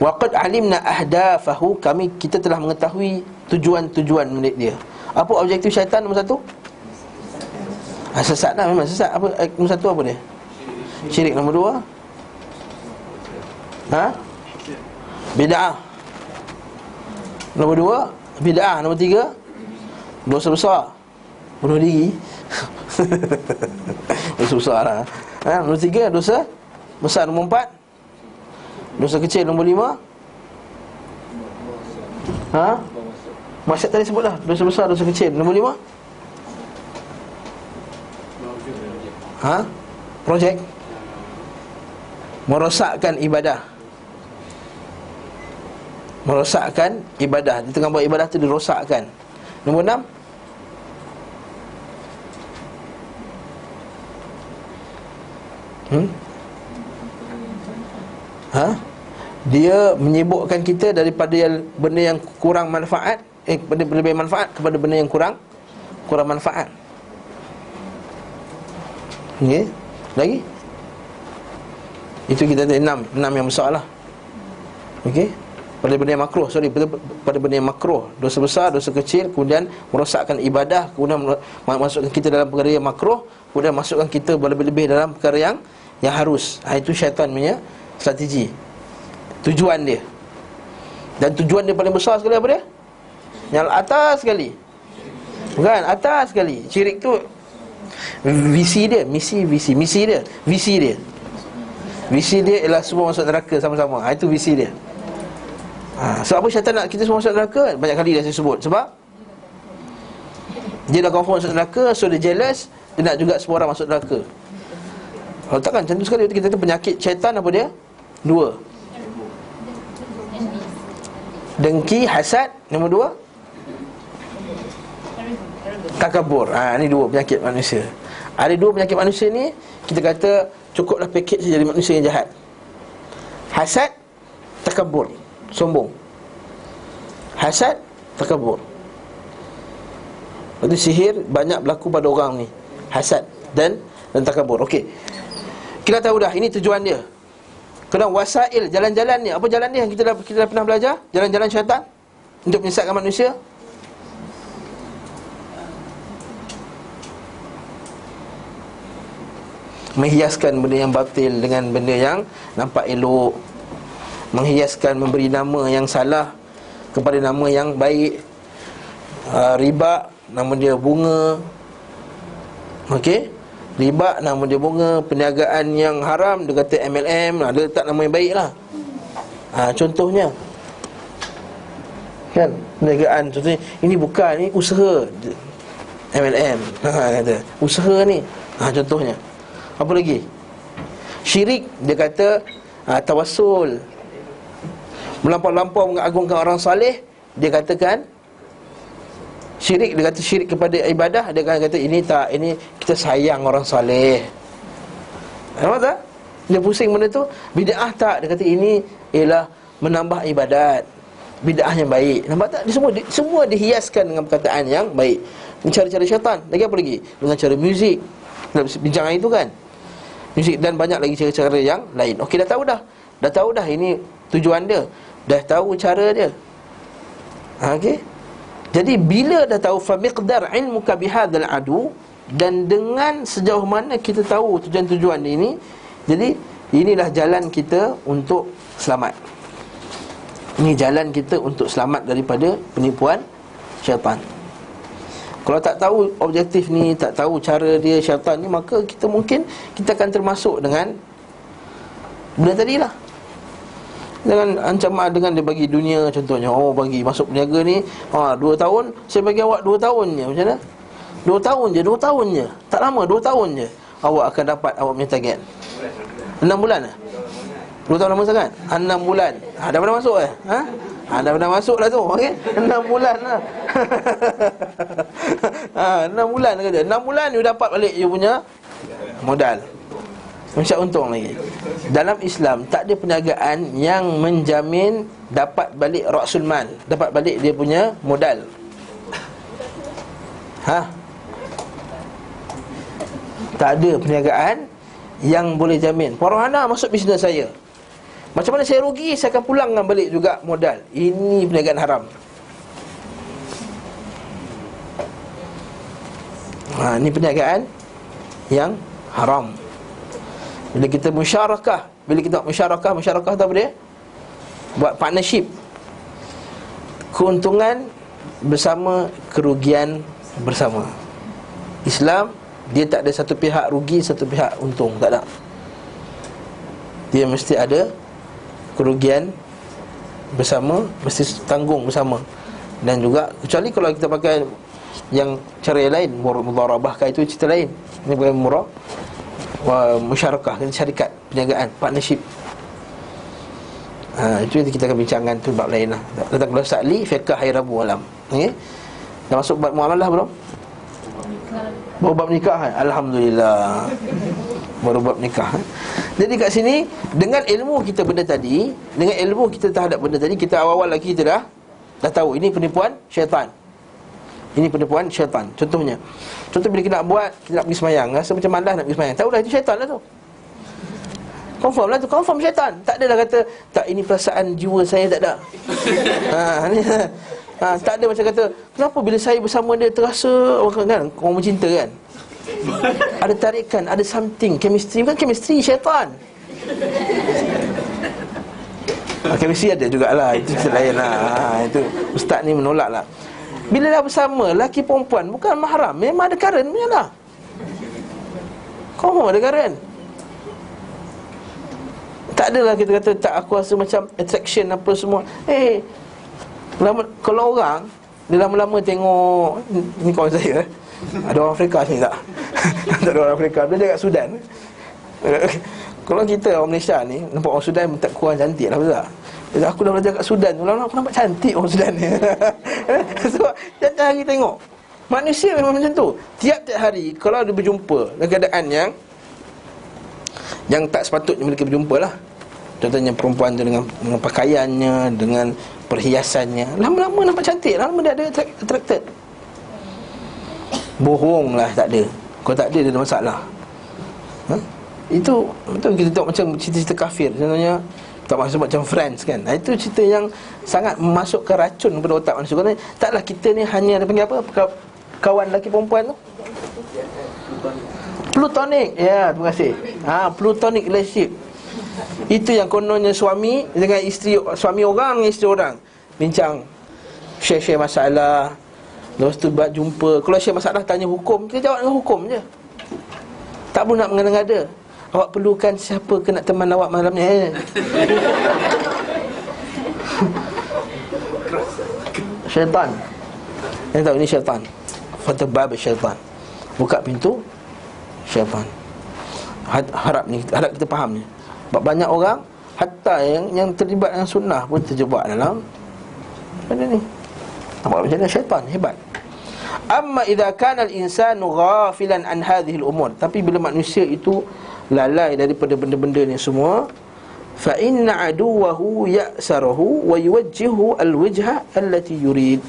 Wa qad alimna ahdafahu, kita telah mengetahui tujuan-tujuan dia. Apa objektif syaitan nombor satu? Sesat lah, memang sesat. Apa nombor satu apa dia? Syirik. Nombor dua? Bid'ah. Nombor dua, bid'ah. Nombor tiga, dosa besar, bunuh diri. Dosa besar lah. Nombor tiga, dosa besar. Nombor empat, dosa kecil. Nombor lima, maksud tadi sebut lah, dosa besar, dosa kecil. Nombor lima, projek merosakkan ibadah. Merosakkan ibadah. Di tengah buat ibadah tu dirosakkan. Nombor 6, dia menyibukkan kita daripada benda yang kurang manfaat, benda lebih manfaat kepada benda yang kurang manfaat. Okay. Lagi itu kita ada 6 yang besar lah. Okay. Pada benda yang makruh, pada benda yang makruh, dosa besar, dosa kecil, kemudian merosakkan ibadah, kemudian masukkan kita dalam perkara yang makruh, kemudian masukkan kita berlebih-lebih dalam perkara yang harus. Itu syaitan punya strategi, tujuan dia. Dan tujuan dia paling besar sekali apa dia? Yang atas sekali. Bukan, atas sekali. Syirik tu visi dia ialah semua masuk neraka sama-sama. Itu visi dia. Sebab apa syaitan nak kita semua masuk neraka? Banyak kali dah saya sebut. Sebab Dia dah confirm masuk neraka, so dia jealous, dia nak juga semua orang masuk neraka. Kalau takkan macam tu sekali, kita kata penyakit syaitan apa dia? Dua. Dengki, hasad. Nombor dua, takabur. Ni dua penyakit manusia. Ada dua penyakit manusia ni, kita kata cukuplah pakej saja jadi manusia yang jahat. Hasad, takabur, sombong. Hasad, takabur. Lepas tu sihir banyak berlaku pada orang ni, hasad dan takabur. Okey, kita tahu dah ini tujuan dia. Kemudian wasail, jalan-jalan ni. Apa jalan ni yang kita dah pernah belajar? Jalan-jalan syaitan untuk menyesatkan manusia. Menghiaskan benda yang batil dengan benda yang nampak elok. Menghiaskan, memberi nama yang salah kepada nama yang baik. Riba, nama dia bunga. Okey, riba, nama dia bunga. Perniagaan yang haram, dia kata MLM. Dia letak nama yang baik lah. Contohnya kan, perniagaan contohnya, ini bukan, ini usaha MLM. Kata usaha ni. Contohnya apa lagi? Syirik, dia kata tawassul. Melampau-lampau mengagungkan orang saleh, dia katakan syirik. Dia kata syirik kepada ibadah, dia kata ini tak, ini kita sayang orang saleh. Nampak tak? Dia pusing benda tu. Bid'ah tak, dia kata ini ialah menambah ibadat, bid'ah yang baik. Nampak tak? Dia semua dihiaskan dengan perkataan yang baik. Ini cara-cara syaitan. Lagi apa lagi? Dengan cara muzik. Kita bincang hari tu kan, muzik, dan banyak lagi cara-cara yang lain. Okey, dah tahu dah ini tujuan dia, dah tahu cara dia. Okey. Jadi bila dah tahu fa miqdar ilmuka bihadzal adu, dan dengan sejauh mana kita tahu tujuan-tujuan ini, jadi inilah jalan kita untuk selamat. Ini jalan kita untuk selamat daripada penipuan syaitan. Kalau tak tahu objektif ni, tak tahu cara dia syaitan ni, maka kita akan termasuk dengan benda tadilah. Dengan ancaman, dengan dia bagi dunia contohnya, bagi masuk peniaga ni 2 tahun, saya bagi awak 2 tahun je. Macam mana? 2 tahun je. Tak lama, 2 tahun je awak akan dapat awak punya target. 6 bulan lah. 2 tahun lama sangat. 6 bulan. Dah pernah masuk dah pernah masuk lah tu. Okey, 6 bulan lah. 6 bulan kata. 6 bulan you dapat balik you punya modal. Masya untung lagi. Dalam Islam tak ada perniagaan yang menjamin dapat balik ra'sul mal, dapat balik dia punya modal. Tak ada perniagaan yang boleh jamin. Farhana masuk bisnes saya, macam mana saya rugi, saya akan pulangkan balik juga modal. Ini perniagaan haram. Ini perniagaan yang haram. Bila kita musyarakah, musyarakah tu apa dia? Buat partnership. Keuntungan bersama, kerugian bersama. Islam, dia tak ada satu pihak rugi, satu pihak untung. Tak ada. Dia mesti ada kerugian bersama, mesti tanggung bersama. Dan juga, kecuali kalau kita pakai yang cara yang lain, mudharabah itu cerita lain. Ini bukan murah, musyarakah, syarikat, perniagaan, partnership. Itu kita akan bincangkan tu bab lain lah. Tentang kalau Sa'li, fiqh hari Rabu malam. Okay? Dah masuk bab muamalah belum? Baru bab nikah kan? Alhamdulillah. Baru bab nikah. Jadi kat sini, dengan ilmu kita benda tadi, dengan ilmu kita terhadap benda tadi, kita awal-awal lagi kita dah tahu ini penipuan syaitan. Ini penipuan syaitan. Contohnya, bila kita nak buat, kita nak pergi semayang, rasa macam malas nak pergi semayang, tahu dah itu syaitan lah tu. Confirm lah tu, confirm syaitan. Tak adalah kata, tak, ini perasaan jiwa saya, tak ada. Tak ada macam kata, kenapa bila saya bersama dia terasa kan, orang mencinta kan, ada tarikan, ada something, chemistry. Bukan chemistry, syaitan. Chemistry ada jugalah, itu lain lah. Itu ustaz ni menolak lah. Bila dah bersama lelaki perempuan, bukan mahram, memang ada karen punya lah. Kau ada karen. Tak adalah kita kata, tak, aku rasa macam attraction apa semua. Kalau orang Dia lama-lama tengok. Ni kawan saya ada orang Afrika sini tak? Tak ada orang Afrika. Dia kat Sudan. Kalau kita orang Malaysia ni nampak orang Sudan tak kurang cantik lah, betul tak? Dia, aku dah belajar kat Sudan, lama-lama aku nampak cantik orang Sudan ni. Sebab tiap-tiap hari tengok. Manusia memang macam tu. Tiap-tiap hari kalau dia berjumpa dalam keadaan yang tak sepatutnya mereka berjumpa lah. Contohnya perempuan tu dengan pakaiannya, dengan perhiasannya, lama-lama nampak cantik, lama dia ada attracted. Bohong lah, tak ada. Kalau tak ada, dia ada masalah. Itu betul kita tengok macam cerita-cerita kafir. Contohnya tak maksud macam Friends kan. Itu cerita yang sangat memasukkan racun kepada otak manusia. Kerana taklah kita ni hanya ada panggil apa, kawan lelaki perempuan tu, plutonic. Ya, terima kasih. Plutonic relationship. Itu yang kononnya suami dengan isteri, suami orang dengan isteri orang bincang, share masalah. Lepas tu buat jumpa. Kalau share masalah tanya hukum, kita jawab dengan hukum je. Tak perlu nak mengada-ngada. Awak perlukan siapa ke nak teman awak malam ni? Syaitan. Yang tahu ni syaitan. Fatabab syaitan. Buka pintu syaitan. Harap kita faham ni. Banyak orang hatta yang terlibat dengan sunnah pun terjebak dalam benda ni. Nampak macam mana syaitan hebat. Amma idza kana al-insanu ghafilan an hadhihi al-umur, tapi bila manusia itu lalai daripada benda-benda ni semua, fa inna aduwahu ya'sarahu wa yuwajjihu al-wajha allati yurid,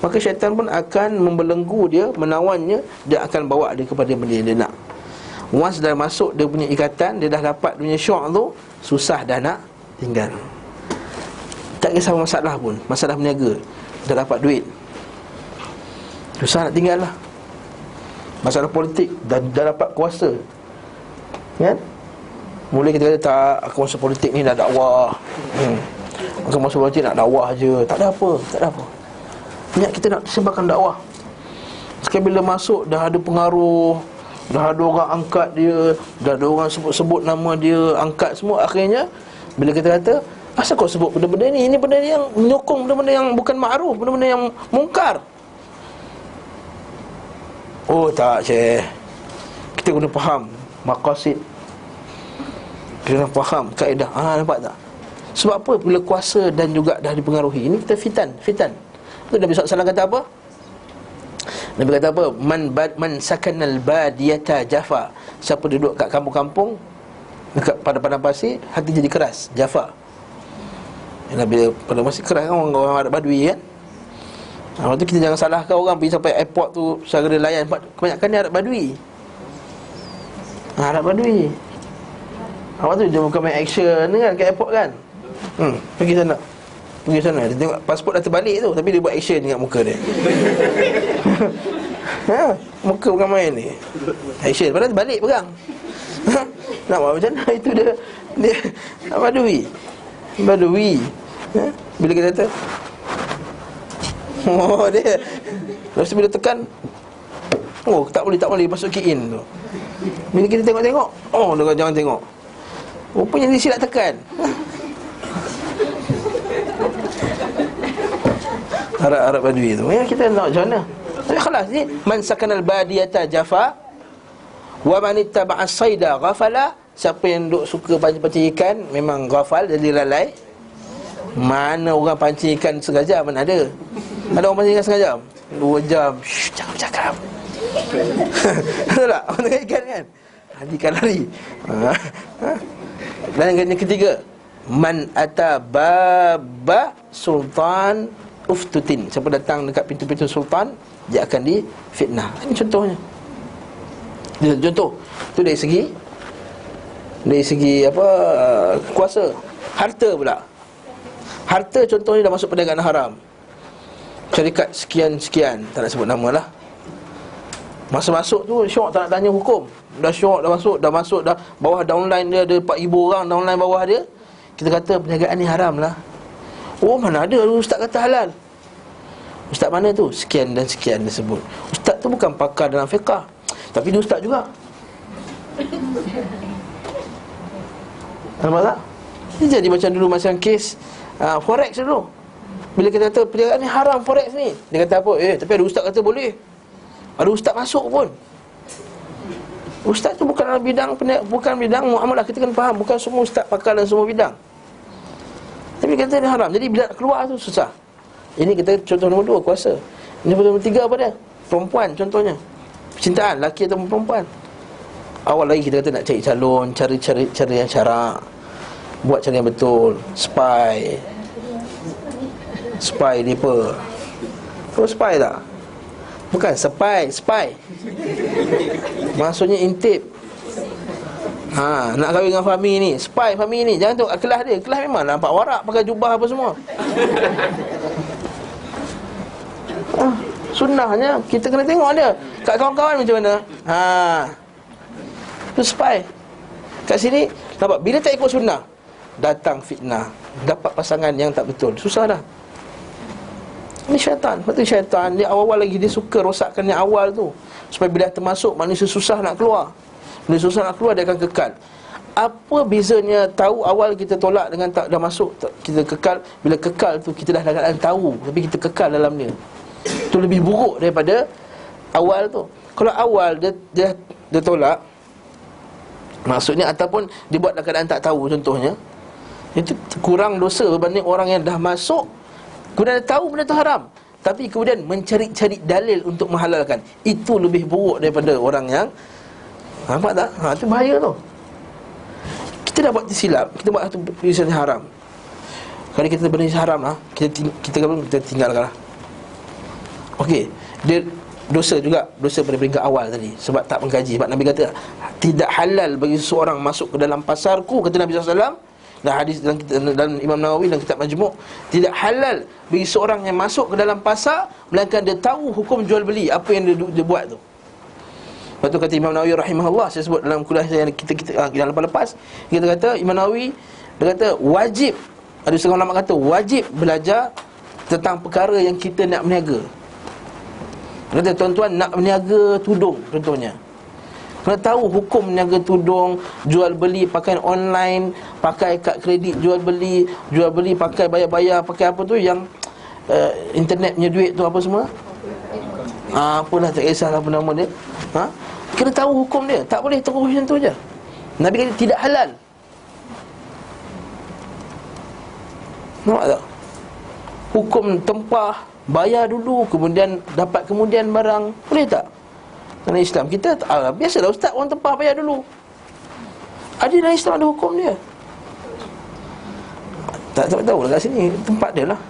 maka syaitan pun akan membelenggu dia, menawannya, dia akan bawa dia kepada benda yang dia nak. Once dah masuk dia punya ikatan, dia dah dapat dunia syok tu, susah dah nak tinggal. Tak kisah masalah pun, masalah berniaga, dah dapat duit, susah nak tinggal lah. Masalah politik, dah dapat kuasa kan? Mula kita kata tak, aku masuk politik ni nak dakwah. Aku masuk politik nak dakwah je. Tak ada apa. Niat kita nak sebarkan dakwah. Sekali bila masuk dah ada pengaruh, dah ada orang angkat dia, dah ada orang sebut-sebut nama dia, angkat semua. Akhirnya bila kita kata, asal kau sebut benda-benda ni? Ini benda yang menyokong benda-benda yang bukan ma'ruf, benda-benda yang mungkar. Oh tak, Syekh, kita kena faham maqasid, kena faham kaedah. Nampak tak? Sebab apa? Bila kuasa dan juga dah dipengaruhi, ini kita fitan. Itu Nabi SAW kata apa? Nabi kata apa? Man sakanal badiyata jafa. Siapa duduk kat kampung-kampung, dekat pada padang pasir, hati jadi keras, jafa. Nabi pada masih keras kan, orang Arab Badui kan. Lepas tu kita jangan salahkan orang pergi sampai airport tu cara dia layan. Kebanyakan ni Arab Badui. Arab Badui. Awak tu dia bukan main action kan kat airport kan. Pergi sana. Dia tengok pasport dah terbalik tu, tapi dia buat action dengan muka dia. Muka bukan main ni. Action, padahal terbalik pegang. Nak buat macam mana? Itu dia Badui. Bila kita kata dia, lepas tu bila tekan, tak boleh masuk key in tu. Bila kita tengok, dia jangan tengok. Rupanya dia silap tekan. Arab Badui tu. Ya, kita nak macam mana? Tapi khalas ni, man sakanal badiyata jafa wa man ittaba'a as-sayda ghafala. Siapa yang duk suka pancing ikan memang ghafal, jadi lalai. Mana orang pancing ikan sengaja, mana ada? Ada orang pancing ikan sengaja 2 jam, jangan bercakap. Betul tak? Orang tengok ikan kan, ikan lari. Dan yang ketiga, man ata baba sultan uftutin. Siapa datang dekat pintu-pintu sultan, dia akan difitnah. Ini contohnya. Contoh tu dari segi apa, kuasa. Harta pula. Harta contohnya dah masuk perdagangan haram. Syarikat sekian-sekian, tak nak sebut nama lah. Masa masuk tu syok, tak nak tanya hukum. Dah syok, dah masuk dah bawah downline dia ada 4,000 orang downline bawah dia. Kita kata perniagaan ni haram lah. Oh, mana ada ustaz kata halal. Ustaz mana tu? Sekian dan sekian dia sebut. Ustaz tu bukan pakar dalam fiqah, tapi dia ustaz juga. Nampak tak? Ini jadi macam dulu, macam kes forex dulu. Bila kita kata perniagaan ni haram, forex ni, dia kata apa? Tapi ada ustaz kata boleh. Ada ustaz masuk pun. Ustaz tu bukan dalam bidang muamalah, kita kena faham. Bukan semua ustaz pakar dalam semua bidang. Tapi kata dia haram. Jadi bila nak keluar tu susah. Ini kita contoh nombor 2, kuasa. Ini nombor 3 apa dia? Perempuan contohnya. Percintaan, lelaki atau perempuan. Awal lagi kita kata nak cari calon, cara yang syarak, buat cara yang betul. Spy ni apa? Kau spy tak? Bukan spy. Maksudnya intip. Nak kahwin dengan Fahmi ni, spy Fahmi ni. Jangan tengok kelas dia. Kelas memang nampak warak, pakai jubah apa semua. Sunnahnya kita kena tengok dia. Kat kawan-kawan macam mana? Tu spy. Kat sini nampak, bila tak ikut sunnah, datang fitnah, dapat pasangan yang tak betul. Susah dah. Ini syaitan. Betul syaitan. Dia awal-awal lagi dia suka rosakkan yang awal tu, supaya bila termasuk manusia susah nak keluar. Bila susah nak keluar, dia akan kekal. Apa bezanya tahu awal kita tolak dengan tak dah masuk kita kekal? Bila kekal tu kita dah dalam tahu, tapi kita kekal dalam dia. Itu lebih buruk daripada awal tu. Kalau awal dia tolak, maksudnya ataupun dia buat dalam keadaan tak tahu, contohnya, itu kurang dosa berbanding orang yang dah masuk, kemudian dia tahu benda tu haram, tapi kemudian mencari-cari dalil untuk menghalalkan. Itu lebih buruk daripada orang yang, nampak tak? Itu bahaya tu. Kita dah buat silap, kita buat satu perisian haram. Kalau kita benda haram lah, kita tinggalkan lah. Okey, dia dosa juga, dosa pada peringkat awal tadi, sebab tak mengkaji. Sebab Nabi kata tidak halal bagi seseorang masuk ke dalam pasarku, kata Nabi SAW. Dan hadis dalam Imam Nawawi dalam kitab Majmu', tidak halal bagi seorang yang masuk ke dalam pasar melainkan dia tahu hukum jual beli, apa yang dia buat tu. Lepas tu kata Imam Nawawi rahimahullah, saya sebut dalam kuliah yang kita yang lepas, kita kata Imam Nawawi, dia kata wajib, ada setengah ulama kata wajib belajar tentang perkara yang kita nak berniaga. Dia kata tuan-tuan nak berniaga tudung contohnya, kena tahu hukum berniaga tudung, jual beli pakaian online, pakai kad kredit jual beli pakai bayar-bayar, pakai apa tu yang internet punya duit tu apa semua, apalah, tak kisahlah apa nama dia. Kena tahu hukum dia. Tak boleh terus macam tu je. Nabi kata tidak halal. Nampak tak? Hukum tempah, bayar dulu, kemudian dapat kemudian barang. Boleh tak? Dalam Islam kita biasalah ustaz, orang tempah bayar dulu. Ada dalam Islam ada hukum dia. Tak tahu lah kat sini tempat dia lah.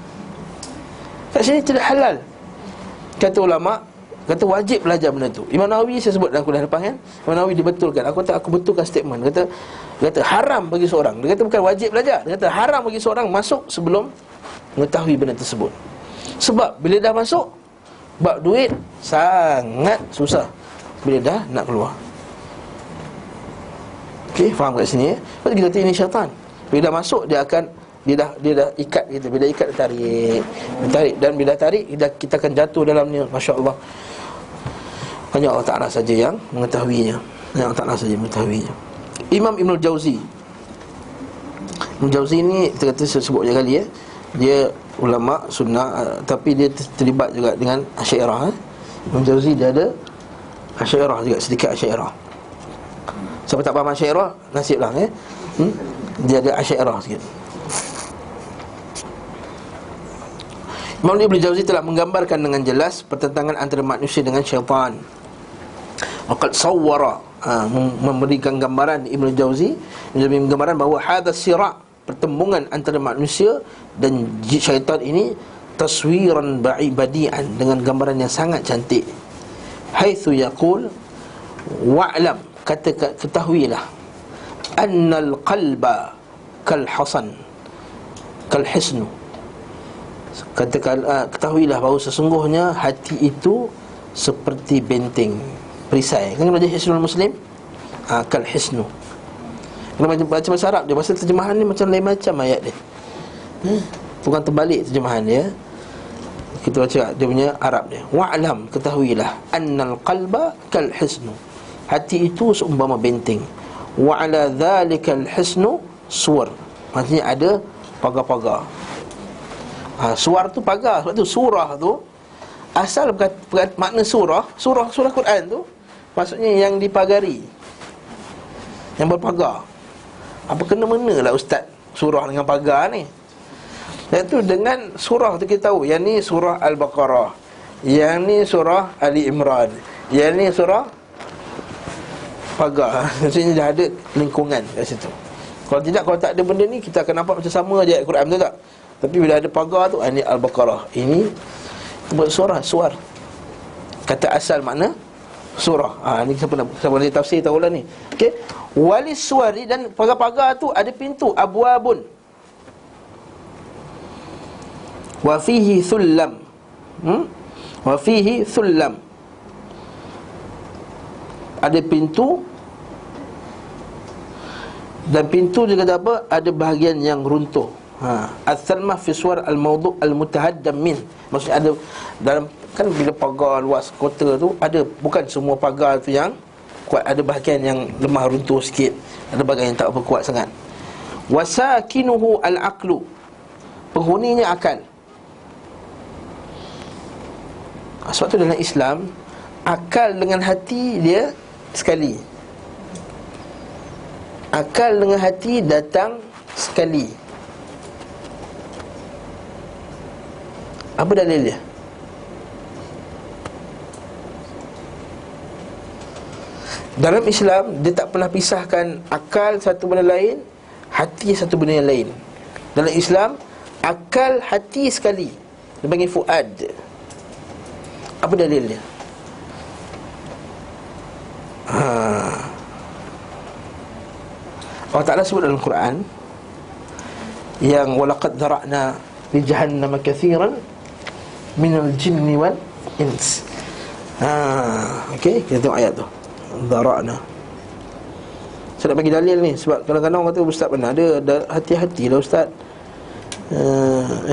Kat sini tidak halal. Kata ulama, kata wajib belajar benda tu. Imam Nawawi saya sebut dalam kuliah lepas kan, Imam Nawawi dibetulkan. Aku betulkan statement. Dia kata haram bagi seorang. Dia kata bukan wajib belajar. Dia kata haram bagi seorang masuk sebelum mengetahui benda tersebut. Sebab bila dah masuk, bab duit sangat susah bila dah nak keluar. Okey, faham kat sini ya? Lepas kita kata ini syaitan. Bila dah masuk, dia dah ikat kita. Bila ikat, dia tarik. Dan bila tarik, kita akan jatuh dalamnya. Masya Allah. Hanya Allah Ta'ala saja yang mengetahuinya. Allah Ta'ala saja mengetahuinya. Imam Ibn Jauzi. Ibn Jauzi ni, kita kata saya sebut je kali ya, dia ulama sunnah, tapi dia terlibat juga dengan Asy'ariyah. Ibn Jauzi dia ada Asy'ariyah juga, sedikit Asy'ariyah. Siapa tak faham Asy'ariyah, nasiblah ya. Dia ada Asy'ariyah sikit. Imam Ibn Jauzi telah menggambarkan dengan jelas pertentangan antara manusia dengan syaitan. Waqad sawwara, memberikan gambaran Ibn Jauzi, menjadi gambaran bahawa hadha sira', pertembungan antara manusia dan syaitan ini, taswiran badi'an, dengan gambaran yang sangat cantik. Haitsu yaqul wa'lam, ketahuilah, annal qalba kal hasan kal hisnu, ketahuilah bahawa sesungguhnya hati itu seperti benteng perisai. Kan belajar Hisnul Muslim, kal hisnu. Kena baca bahasa Arab dia, bahasa terjemahan ni macam lain macam ayat dia. Bukan terbalik terjemahan dia. Kita baca dia punya Arab dia. Wa'lam, ketahuilah, annal qalba kal hisnu, hati itu seumpama benteng. Wa ala dzalikal hisnu suwar, maksudnya ada pagar-pagar. Suar tu pagar. Sebab tu surah tu asal makna surah Quran tu maksudnya yang dipagari, yang berpagar. Apa kena-mena lah ustaz surah dengan pagar ni? Iaitu dengan surah tu kita tahu, yang ni surah Al-Baqarah, yang ni surah Ali Imran, yang ni surah pagar. Maksudnya dah ada lingkungan kat situ. Kalau tidak, kalau tak ada benda ni, kita akan nampak macam sama je ayat Quran, betul tak? Tapi bila ada pagar tu, ini Al-Baqarah, ini buat surah, suar. Kata asal makna surah. Ni siapa boleh tafsir tahulah ni. Okey. Walis suari, dan pagar-pagar tu ada pintu, abwabun. Wa fihi thullam. Wa fihi thullam. Ada pintu, dan pintu dia kata apa? Ada bahagian yang runtuh. Al-thalmah fi suwar al-mawdu' al-mutahaddam min. Maksudnya ada dalam, kan bila pagar luas kota tu, ada, bukan semua pagar tu yang kuat, ada bahagian yang lemah, runtuh sikit, ada bahagian yang tak apa kuat sangat. Wasakinuhu al-aqlu, penghuninya akal. Sebab tu dalam Islam, akal dengan hati dia sekali. Akal dengan hati datang sekali. Apa dalil dia? Dalam Islam, dia tak pernah pisahkan akal satu benda lain, hati satu benda yang lain. Dalam Islam, akal, hati sekali. Dia panggil fuad. Apa dalil dia? Allah Ta'ala sebut dalam Quran yang walaqad dhara'na li jahannama kathiran minal jinni wal ins. Okey, kita tengok ayat tu. Dhara'na. Saya nak bagi dalil ni sebab kadang-kadang orang kata ustaz pernah ada hati-hati lah ustaz.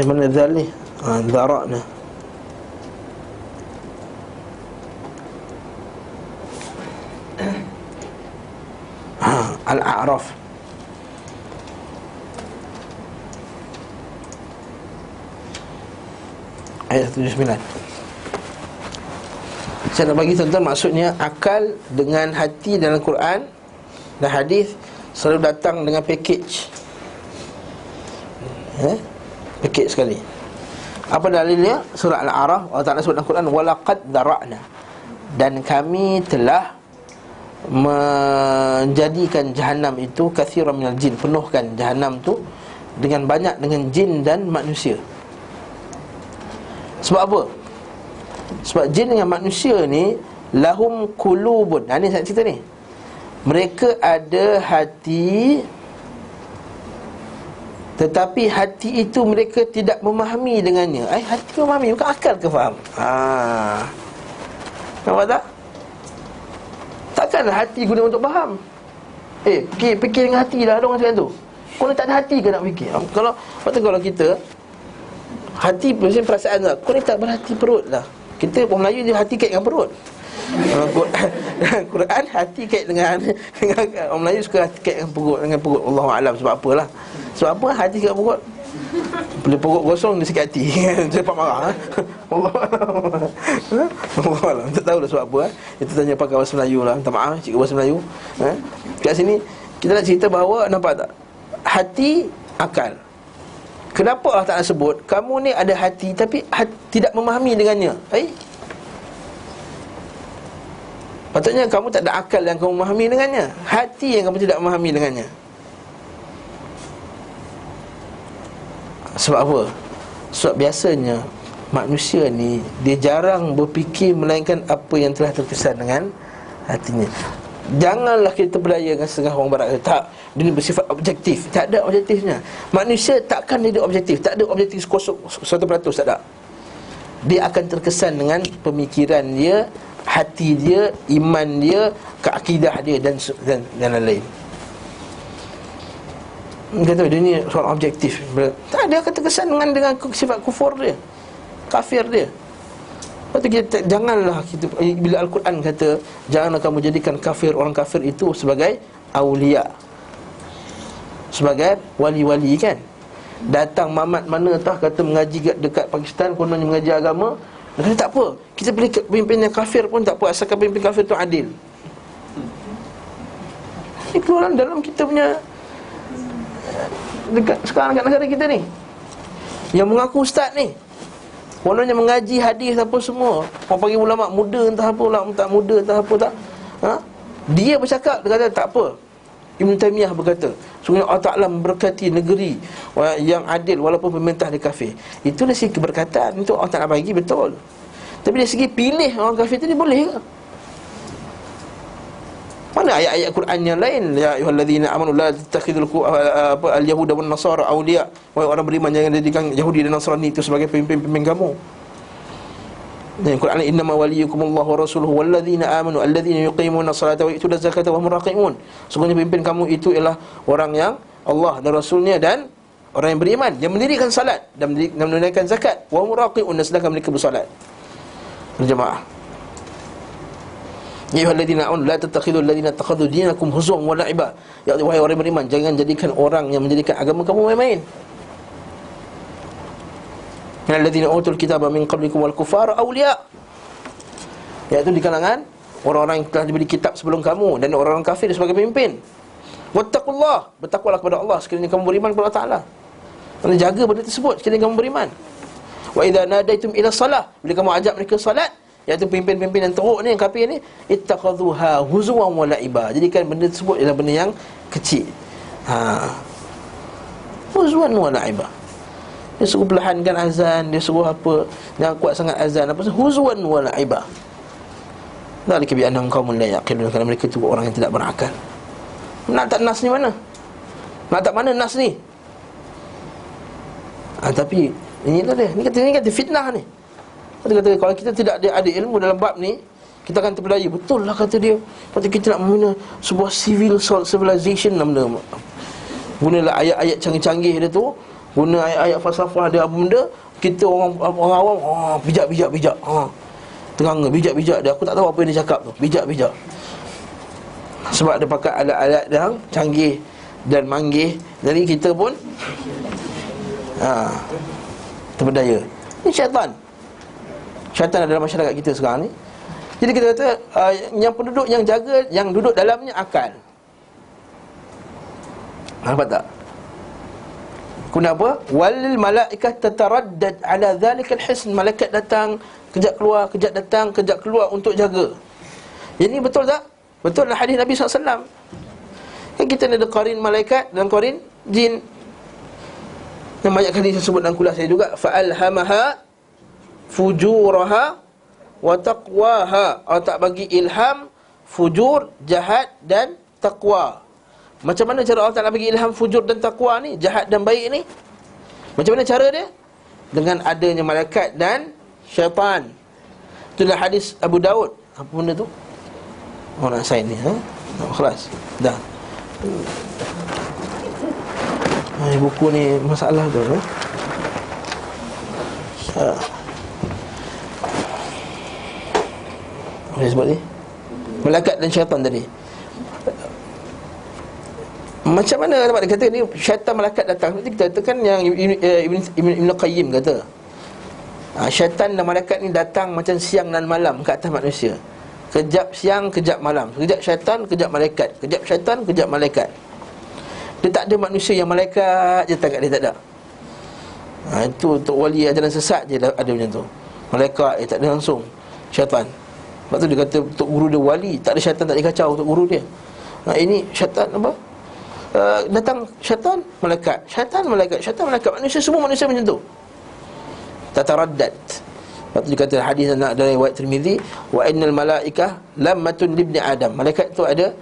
Mana zal ni? Dhara'na. Al-A'raf. Ayat 79. Saya nak bagi tuan-tuan, maksudnya akal dengan hati dalam Quran dan hadis selalu datang dengan package. Package sekali. Apa dalilnya? Surah Al-A'raf, Allah Ta'ala sebut dalam Quran, walaqad dara'na, dan kami telah menjadikan Jahannam itu kathiran minal jin, penuhkan Jahannam tu dengan banyak dengan jin dan manusia. Sebab apa? Sebab jin dengan manusia ni lahum qulubun. Ni saya cerita ni. Mereka ada hati, tetapi hati itu mereka tidak memahami dengannya. Hati memahami, bukan akal ke faham? Nampak tak? Takkanlah hati guna untuk faham. Fikir dengan hati lah, ada orang cakap tu. Kau ni tak ada hati ke nak fikir? Kalau kita hati mesti perasaan tak. Kau ni tak berhati perut lah. Kita orang Melayu dia hati kait dengan perut. Quran hati kait dengan orang Melayu suka hati kait dengan perut. Allahualam sebab apalah. Sebab apa hati kat perut? Bila perut kosong dia sakit hati. Cepat marah. Allahualam. Tak tahu lah sebab apa. Itu tanya pakar bahasa Melayu lah. Minta maaf cikgu bahasa Melayu. Kat sini kita nak cerita bahawa, nampak tak? Hati, akal. Kenapa Allah Ta'ala sebut kamu ni ada hati tapi tidak memahami dengannya? Patutnya kamu tak ada akal yang kamu memahami dengannya, hati yang kamu tidak memahami dengannya. Sebab apa? Sebab biasanya manusia ni dia jarang berfikir melainkan apa yang telah terkesan dengan hatinya. Janganlah kita berdaya dengan setengah orang barat. Tak, dia ni bersifat objektif. Tak ada objektifnya. Manusia takkan dia ada objektif. Tak ada objektif 100%, tak ada. Dia akan terkesan dengan pemikiran dia, hati dia, iman dia, keakidah dia dan lain-lain. Kata dia ni soal objektif. Tak, dia akan terkesan dengan sifat kufur dia, kafir dia. Lepas tu kita, janganlah kita, bila Al-Quran kata janganlah kamu jadikan kafir, orang kafir itu sebagai awliya, sebagai wali-wali kan. Datang mamat mana tah kata mengaji dekat Pakistan, kononnya mengaji agama. Dia kata tak apa, kita pilih pemimpin yang kafir pun tak apa, asalkan pemimpin kafir tu adil. Ini keluaran dalam kita punya dekat sekarang kat negara kita ni, yang mengaku ustaz ni, kononnya mengaji hadis apa semua. Orang panggil ulama muda entah apa, ulama tak muda entah apa tak. Dia bercakap, dia kata tak apa. Ibn Taymiyah berkata, sungguh Allah Ta'ala memberkati negeri yang adil walaupun pemerintah dia kafir. Itu dari segi keberkatan, itu Allah Ta'ala bagi, betul. Tapi dari segi pilih orang kafir tu, dia boleh ke? Mana ayat-ayat Quran yang lain? Ya ayyuhallazina amanu la tattakhidul al-yahuda wan nasara awliya. Wahai orang beriman, jangan jadikan Yahudi dan Nasrani itu sebagai pemimpin-pemimpin kamu. Dan Quran, innama waliyukumullahu wa rasuluhu walladzina amanu alladzina yuqimuna salata wa yu'tuna zakata wa hum raqimun. Sesungguhnya pemimpin kamu itu ialah orang yang Allah dan Rasulnya dan orang yang beriman, yang mendirikan salat dan menunaikan zakat, wa hum raqimun, dan sedangkan mereka bersolat berjemaah. Ya ayyuhalladzina amanu la tattakhidul ladzina takhadhu dinakum huzwan wa la'iba. Ya wahai orang beriman, jangan jadikan orang yang menjadikan agama kamu main-main. Alladzina utul kitaba min qablikum wal kufara awliya, iaitu di kalangan orang-orang yang telah diberi kitab sebelum kamu dan orang-orang kafir sebagai pemimpin. Wattaqullah, bertakwalah kepada Allah sekiranya kamu beriman kepada Allah Ta'ala. Kena jaga benda tersebut sekiranya kamu beriman. Wa idza nadaitum ila salah, bila kamu ajak mereka salat, iaitu pemimpin-pemimpin yang teruk ni, yang kafir ni, ittakhadhuha huzwan wa la'iba, jadikan benda tersebut ialah benda yang kecil. Huzwan wa la'iba. Dia suruh perlahankan azan, dia suruh apa, jangan kuat sangat azan, apa tu, huzwan wa la'iba. Dzalika bi annahum qaumun la yaqilun, kerana mereka tu orang yang tidak berakal. Nak tak nas ni mana? Nak tak mana nas ni? Tapi inilah dia. Ini kata fitnah ni. Kata kalau kita tidak ada ilmu dalam bab ni, kita akan terpedaya. Betul lah kata dia. Kata kita nak membina sebuah civil civilization nama. Gunalah ayat-ayat canggih-canggih dia tu, guna ayat-ayat falsafah dia apa benda, kita orang awam bijak. Teranga bijak dia. Aku tak tahu apa yang dia cakap tu. Bijak. Sebab dia pakai alat-alat yang canggih dan manggih. Jadi kita pun terpedaya. Ini syaitan ada dalam masyarakat kita sekarang ni. Jadi kita kata yang penduduk yang jaga, yang duduk dalamnya akal. Nampak tak? Kenapa? Wal malaikah tataraddad ala zalikal hisn. Malaikat datang, kejap keluar, kejap datang, kejap keluar untuk jaga. Ini betul tak? Betul lah hadis Nabi SAW. Kan kita ada qarin malaikat dan qarin jin. Dan banyak kali saya sebut dalam kuliah saya juga, fa'alhamaha fujuraha wa taqwaha. Allah tak bagi ilham fujur, jahat dan taqwa. Macam mana cara Allah Ta'ala bagi ilham fujur dan taqwa ni, jahat dan baik ni? Macam mana cara dia? Dengan adanya malaikat dan syaitan. Itulah hadis Abu Daud. Apa benda tu? Nak sign ni, kelas. Dah. Buku ni masalah tu. Apa dia sebut ni? Malaikat dan syaitan tadi. Macam mana dapat dia kata ni syaitan malaikat datang? Nanti kita katakan yang Ibn Qayyim kata, syaitan dan malaikat ni datang macam siang dan malam ke atas manusia. Kejap siang, kejap malam. Kejap syaitan, kejap malaikat. Kejap syaitan, kejap malaikat. Dia tak ada manusia yang malaikat je tak dia, tak ada. Itu untuk wali ajaran sesat je ada macam tu. Malaikat tak ada langsung. Syaitan. Sebab tu dia kata untuk guru dia wali, tak ada syaitan, tak ada kacau untuk guru dia. Ini syaitan apa? Datang syaitan, malaikat. Syaitan, malaikat. Syaitan, malaikat. Manusia, semua manusia macam tu. Tataraddad. Sebab tu dia kata hadis dari riwayat Tirmizi, wa innal malaikah lammatun libni Adam. Malaikat tu ada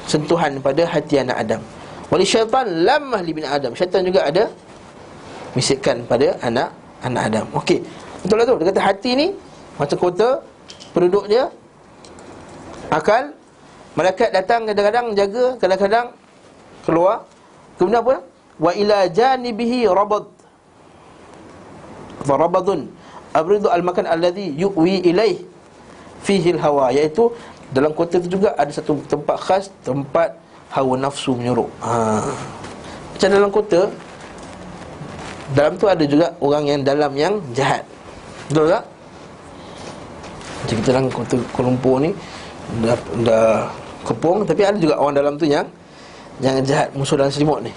sentuhan pada hati anak Adam. Wali syaitan lammah libni Adam. Syaitan juga ada bisikan pada anak Adam. Okey. Betul lah tu. Dia kata hati ni macam kota, penduduk dia akal. Malaikat datang kadang-kadang jaga, kadang-kadang keluar. Kemudian apa? Wa ila janibihi rabad. Fa rabadun abridu al-makan alladhi yu'wi ilaih fihi al-hawa, iaitu dalam kota itu juga ada satu tempat khas, tempat hawa nafsu menyuruh. Macam dalam kota dalam tu ada juga orang yang dalam yang jahat. Betul tak? Macam kita dalam Kuala Lumpur ni dah kepung, tapi ada juga orang dalam tu yang jahat, musuh dalam selimut ni.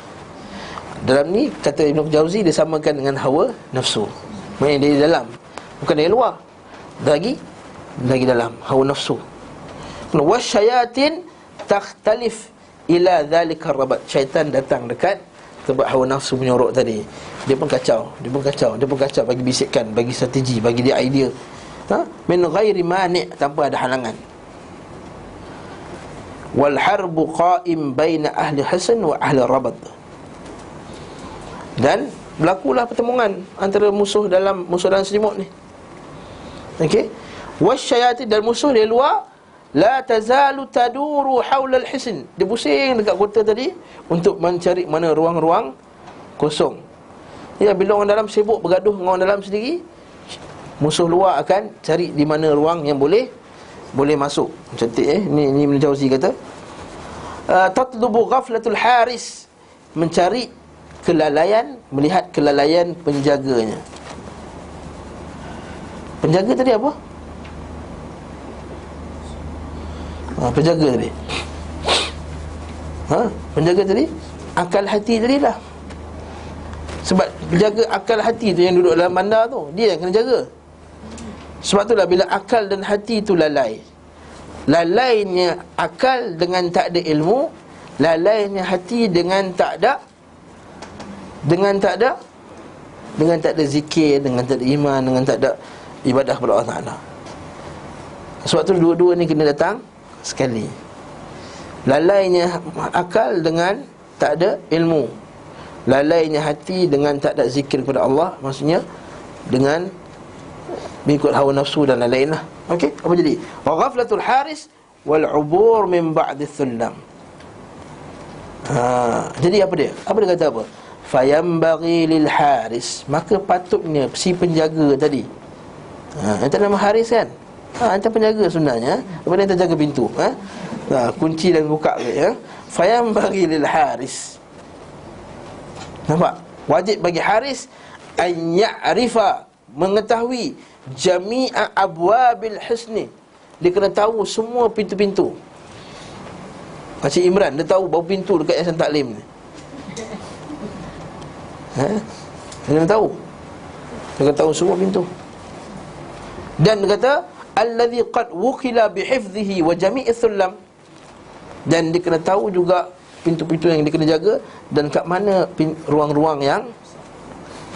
Dalam ni kata Ibn Jauzi dia samakan dengan hawa nafsu. Maksudnya dia dalam, bukan dari luar. Lagi dalam hawa nafsu. Wasyayatin takhtalif ila dhalika rabat. Syaitan datang dekat tempat hawa nafsu menyorok tadi. Dia pun kacau bagi bisikan, bagi strategi, bagi dia idea. Min ghairi mani', tanpa ada halangan. Wal harbu qa'im baina ahli hasan wa ahli rabat. Dan berlakulah pertemuan antara musuh dalam selimut ni. Okey. Wasyayatin, dan musuh dia luar, la tazalu taduru haula al-hisn. Dia pusing dekat kota tadi untuk mencari mana ruang-ruang kosong. Ya, bila orang dalam sibuk bergaduh dengan orang dalam sendiri, musuh luar akan cari di mana ruang yang boleh masuk. Cantik ni Ibn Jauzi kata, tatlubu ghaflatul haris, mencari kelalaian, melihat kelalaian penjaganya. Penjaga tadi apa? Penjaga tadi penjaga tadi akal hati tadi lah. Sebab penjaga akal hati tu yang duduk dalam bandar tu, dia yang kena jaga. Sebab itulah bila akal dan hati tu lalainya akal dengan tak ada ilmu, lalainya hati dengan tak ada zikir, dengan tak ada iman, dengan tak ada ibadah kepada Allah Ta'ala. Sebab tu dua-dua ni kena datang sekali. Lalainya akal dengan tak ada ilmu, lalainya hati dengan tak ada zikir kepada Allah, maksudnya dengan mengikut hawa nafsu dan lain-lain lah. Okey, apa jadi? Wa ghaflatul haris wal ubur min ba'di thulam. Jadi apa dia? Apa dia kata apa? Fayambaghi lil haris, maka patutnya si penjaga tadi. Itu nama haris kan? Itu penjaga sebenarnya. Apa dia jaga pintu? Kunci dan buka ke, Fayambaghi lil haris. Nampak? Wajib bagi haris an ya'rifa, mengetahui jami'a abwabil husni. Dia kena tahu semua pintu-pintu. Macam Imran, dia tahu berapa pintu dekat Yayasan Taklim ni. Dia kena tahu. Dia kena tahu semua pintu. Dan dia kata alladhi qad wukila bihifdhihi wa jami'i thulam. Dan dia kena tahu juga pintu-pintu yang dia kena jaga, dan kat mana ruang-ruang yang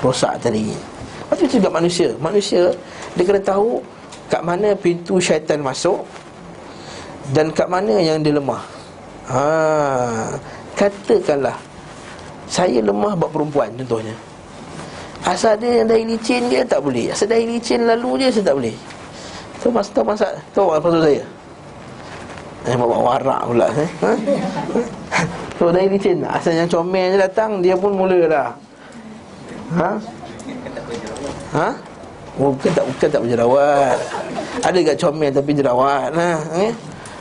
rosak tadi. Lepas tu juga manusia dia kena tahu kat mana pintu syaitan masuk dan kat mana yang dia lemah. Katakanlah saya lemah buat perempuan contohnya. Asal dia yang dahi licin dia tak boleh. Asal dahi licin lalu dia saya tak boleh. Tahu masa tahu apa maksud saya? Bawa warak pula So dahi licin, asal yang comel je datang, dia pun mula dah. Bukan tak berjerawat. Ada kat comel tapi jerawat.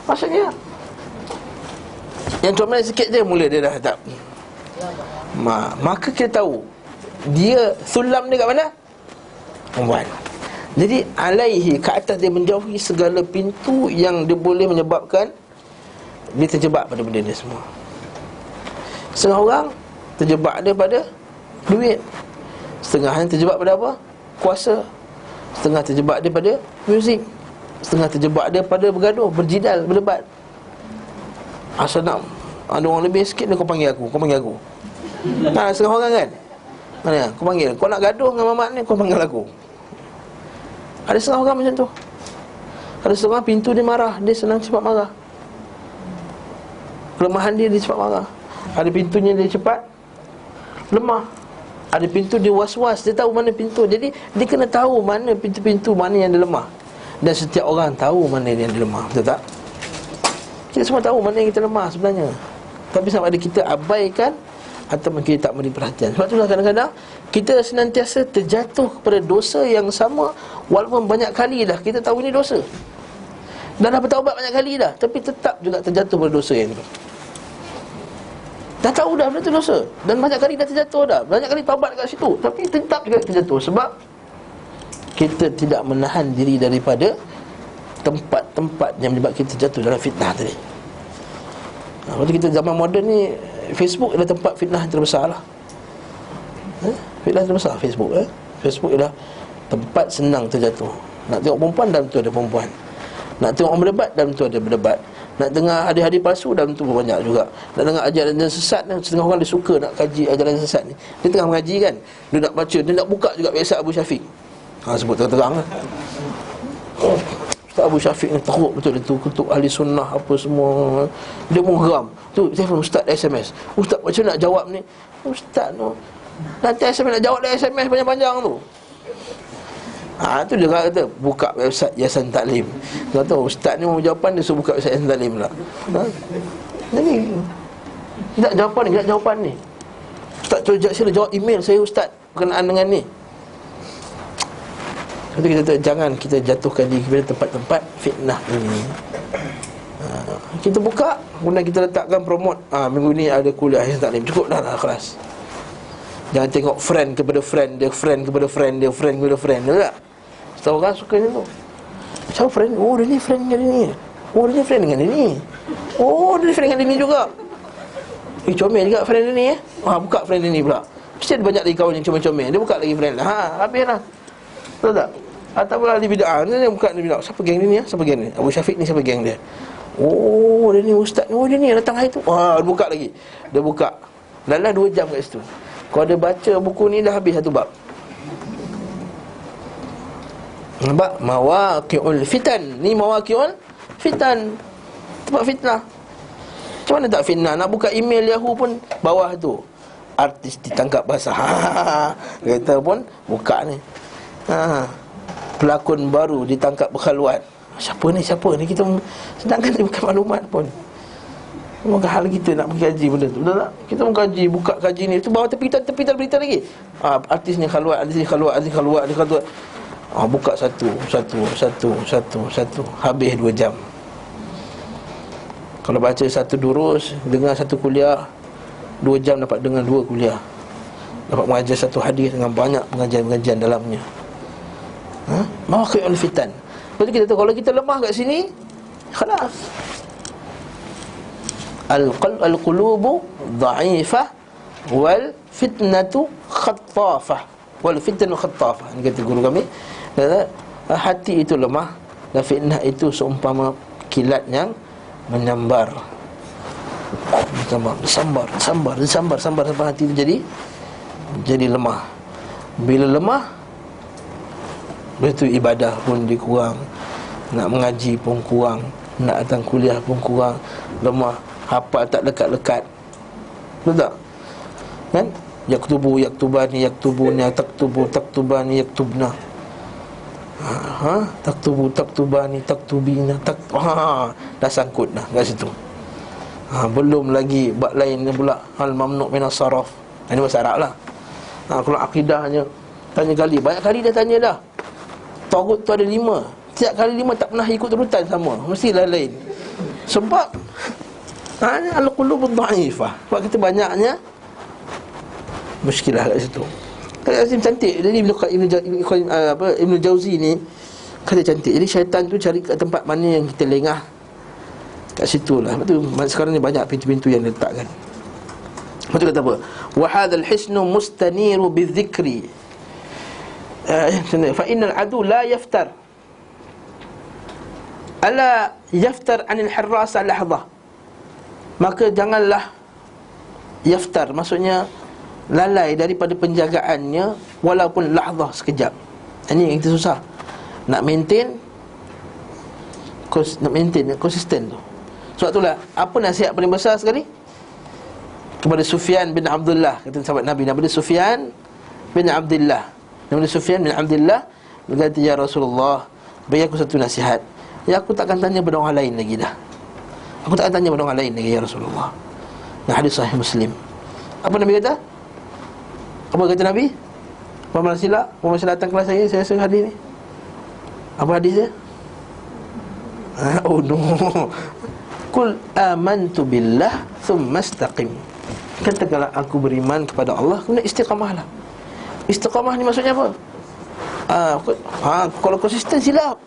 Maksudnya yang comel sikit je mula dia dah tak. Maka kita tahu dia sulam dia kat mana? Perempuan. Jadi alaihi, ke atas dia menjauhi segala pintu yang dia boleh menyebabkan dia terjebak pada benda ni semua. Setengah orang terjebak daripada duit, setengah yang terjebak pada apa? Kuasa. Setengah terjebak daripada muzik, setengah terjebak daripada bergaduh, berjidal, berdebat. Asal nak ada orang lebih sikit dia, kau panggil aku. Setengah orang kan, kau panggil, kau nak gaduh dengan mamat ni, kau panggil aku. Ada setengah orang macam tu. Ada setengah pintu dia marah, dia senang cepat marah. Kelemahan dia cepat marah. Ada pintunya dia cepat lemah. Ada pintu dia was-was, dia tahu mana pintu. Jadi dia kena tahu mana pintu-pintu mana yang dia lemah. Dan setiap orang tahu mana yang dia lemah. Betul tak? Kita semua tahu mana yang kita lemah sebenarnya. Tapi sama ada kita abaikan atau mungkin kita tak beri perhatian. Sebab itulah kadang-kadang kita senantiasa terjatuh kepada dosa yang sama, walaupun banyak kali dah kita tahu ini dosa, dan dah bertaubat banyak kali dah, tapi tetap juga terjatuh pada dosa yang itu. Dah tahu dah benda tu dosa, dan banyak kali dah terjatuh dah, banyak kali taubat kat situ, tapi tetap juga terjatuh. Sebab kita tidak menahan diri daripada tempat-tempat yang menyebabkan kita jatuh dalam fitnah tadi. Lepas tu kita zaman moden ni, Facebook adalah tempat fitnah yang terbesar lah. Fitnah terbesar Facebook. Facebook adalah tempat senang terjatuh. Nak tengok perempuan, dalam tu ada perempuan. Nak tengok orang berdebat, dalam tu ada berdebat. Nak dengar hadis-hadis palsu, dalam tu banyak juga. Nak dengar ajaran sesat, setengah orang dia suka nak kaji ajaran sesat ni. Dia tengah mengaji kan, dia nak baca, dia nak buka juga website Abu Syafiq. Sebut terang-terang lah. Ustaz Abu Syafiq ni teruk betul, dia tu kutuk ahli sunnah apa semua. Dia pun geram. Tu telefon Ustaz SMS. Ustaz macam nak jawab ni? Ustaz tu nanti SMS nak jawab dia SMS panjang-panjang tu. Tu dia kata buka website Yayasan Taklim. Kau tahu ustaz ni mau jawapan, dia suruh buka website Yayasan Taklim pula. Jadi tak jawapan ni, tak jawapan ni. Ustaz sila jawab email saya ustaz berkenaan dengan ni. Jadi kita jangan kita jatuhkan diri kepada tempat-tempat fitnah ini. Kita buka, kemudian kita letakkan promote. Minggu ni ada kuliah Yayasan Taklim. Cukup dah kelas. Jangan tengok friend kepada friend, dia friend kepada friend, dia friend kepada friend. Betul tak? Tahu orang suka ni tu. Siapa friend? Oh, dia ni friend dengan dia ni. Oh, dia ni friend dengan dia ni. Oh, dia ni friend dengan dia ni juga. Comel juga friend dia ni buka friend dia ni pula. Mesti ada banyak lagi kawan yang comel-comel. Dia buka lagi friend lah. Habis lah. Tahu tak? Ataupun ahli bid'ah, dia buka ahli bid'ah. Siapa geng dia ni? Siapa geng ni? Abu Syafiq ni siapa geng dia? Oh, dia ni ustaz. Oh, dia ni datang hari tu. Dia buka lagi. Dia buka. Dalam 2 jam kat situ. Kalau dia baca buku ni dah habis satu bab. Nampak? Mawaqi'ul fitan. Ni mawaqi'ul fitan, tempat fitnah. Macam mana tak fitnah? Nak buka email Yahoo pun bawah tu, artis ditangkap basah. Dia kata pun buka ni. Pelakon baru ditangkap berkhaluat. Siapa ni? Kita sedangkan dia bukan maklumat pun. Mungkin hal kita nak pergi kaji benda tu. Betul tak? Kita mau kaji, buka kaji ni. Itu bawah tepitan berita lagi. Artis ni khaluat, artis ni khaluat. Buka satu. Habis 2 jam. Kalau baca satu durus, dengar satu kuliah, 2 jam dapat dengar 2 kuliah. Dapat mengajar satu hadis dengan banyak pengajian-pengajian dalamnya. Mawaqi'ul fitan. Lepas tu kita tahu, kalau kita lemah kat sini, khalas. Al-qulubu dha'ifah wal fitnatu khattafah. Wal fitnatu khattafah. Ini kata guru kami. Hati itu lemah dan fitnah itu seumpama kilat yang menyambar. Sambar sampai hati itu jadi lemah. Bila lemah, begitu ibadah pun dikurang, nak mengaji pun kurang, nak datang kuliah pun kurang, lemah, hafal tak lekat-lekat. Betul tak? Kan? Yaktubani, taktubani, yaktubna. Taktubani, taktubina, dah sangkut dah kat situ. Belum lagi bab lain ni pula, hal mamnu' minas saraf. Ini bahasa Arab lah. Kalau akidahnya tanya kali, banyak kali dah tanya dah. Tagut tu ada 5. Setiap kali 5 tak pernah ikut urutan sama, mestilah lain. Sebab al-qulubud dha'ifah. Sebab kita banyaknya muskilah kat situ. Azim cantik. Jadi Ibn Jauzi ni kata cantik. Jadi syaitan tu cari kat tempat mana yang kita lengah, kat situ lah. Betul. Sekarang ni banyak pintu-pintu yang diletakkan. Lepas tu kata apa? Wa hadzal hisnu mustaniru bidzikri. Fa innal adu la yaftar. Ala yaftar anil hirrasa lahzah. Maka janganlah yaftar, maksudnya lalai daripada penjagaannya walaupun lahzah, sekejap. Ini yang kita susah. Nak maintain konsisten tu. Sebab itulah, apa nasihat paling besar sekali kepada Sufyan bin Abdullah, kata sahabat Nabi, daripada Sufyan bin Abdullah. Daripada Sufyan bin Abdullah, dia kata, ya Rasulullah, bagi aku satu nasihat. Ya, aku takkan tanya pada orang lain lagi dah. Aku takkan tanya pada orang lain lagi, ya Rasulullah. Nah, hadis sahih Muslim. Apa Nabi kata? Apa kata Nabi? Apa masalah datang kelas saya rasa hadis ni. Apa hadis dia? Oh no. Qul amantu billah thumma istaqim. Katakanlah aku beriman kepada Allah, kemudian istiqamahlah. Istiqamah ni maksudnya apa? Kalau konsisten silap,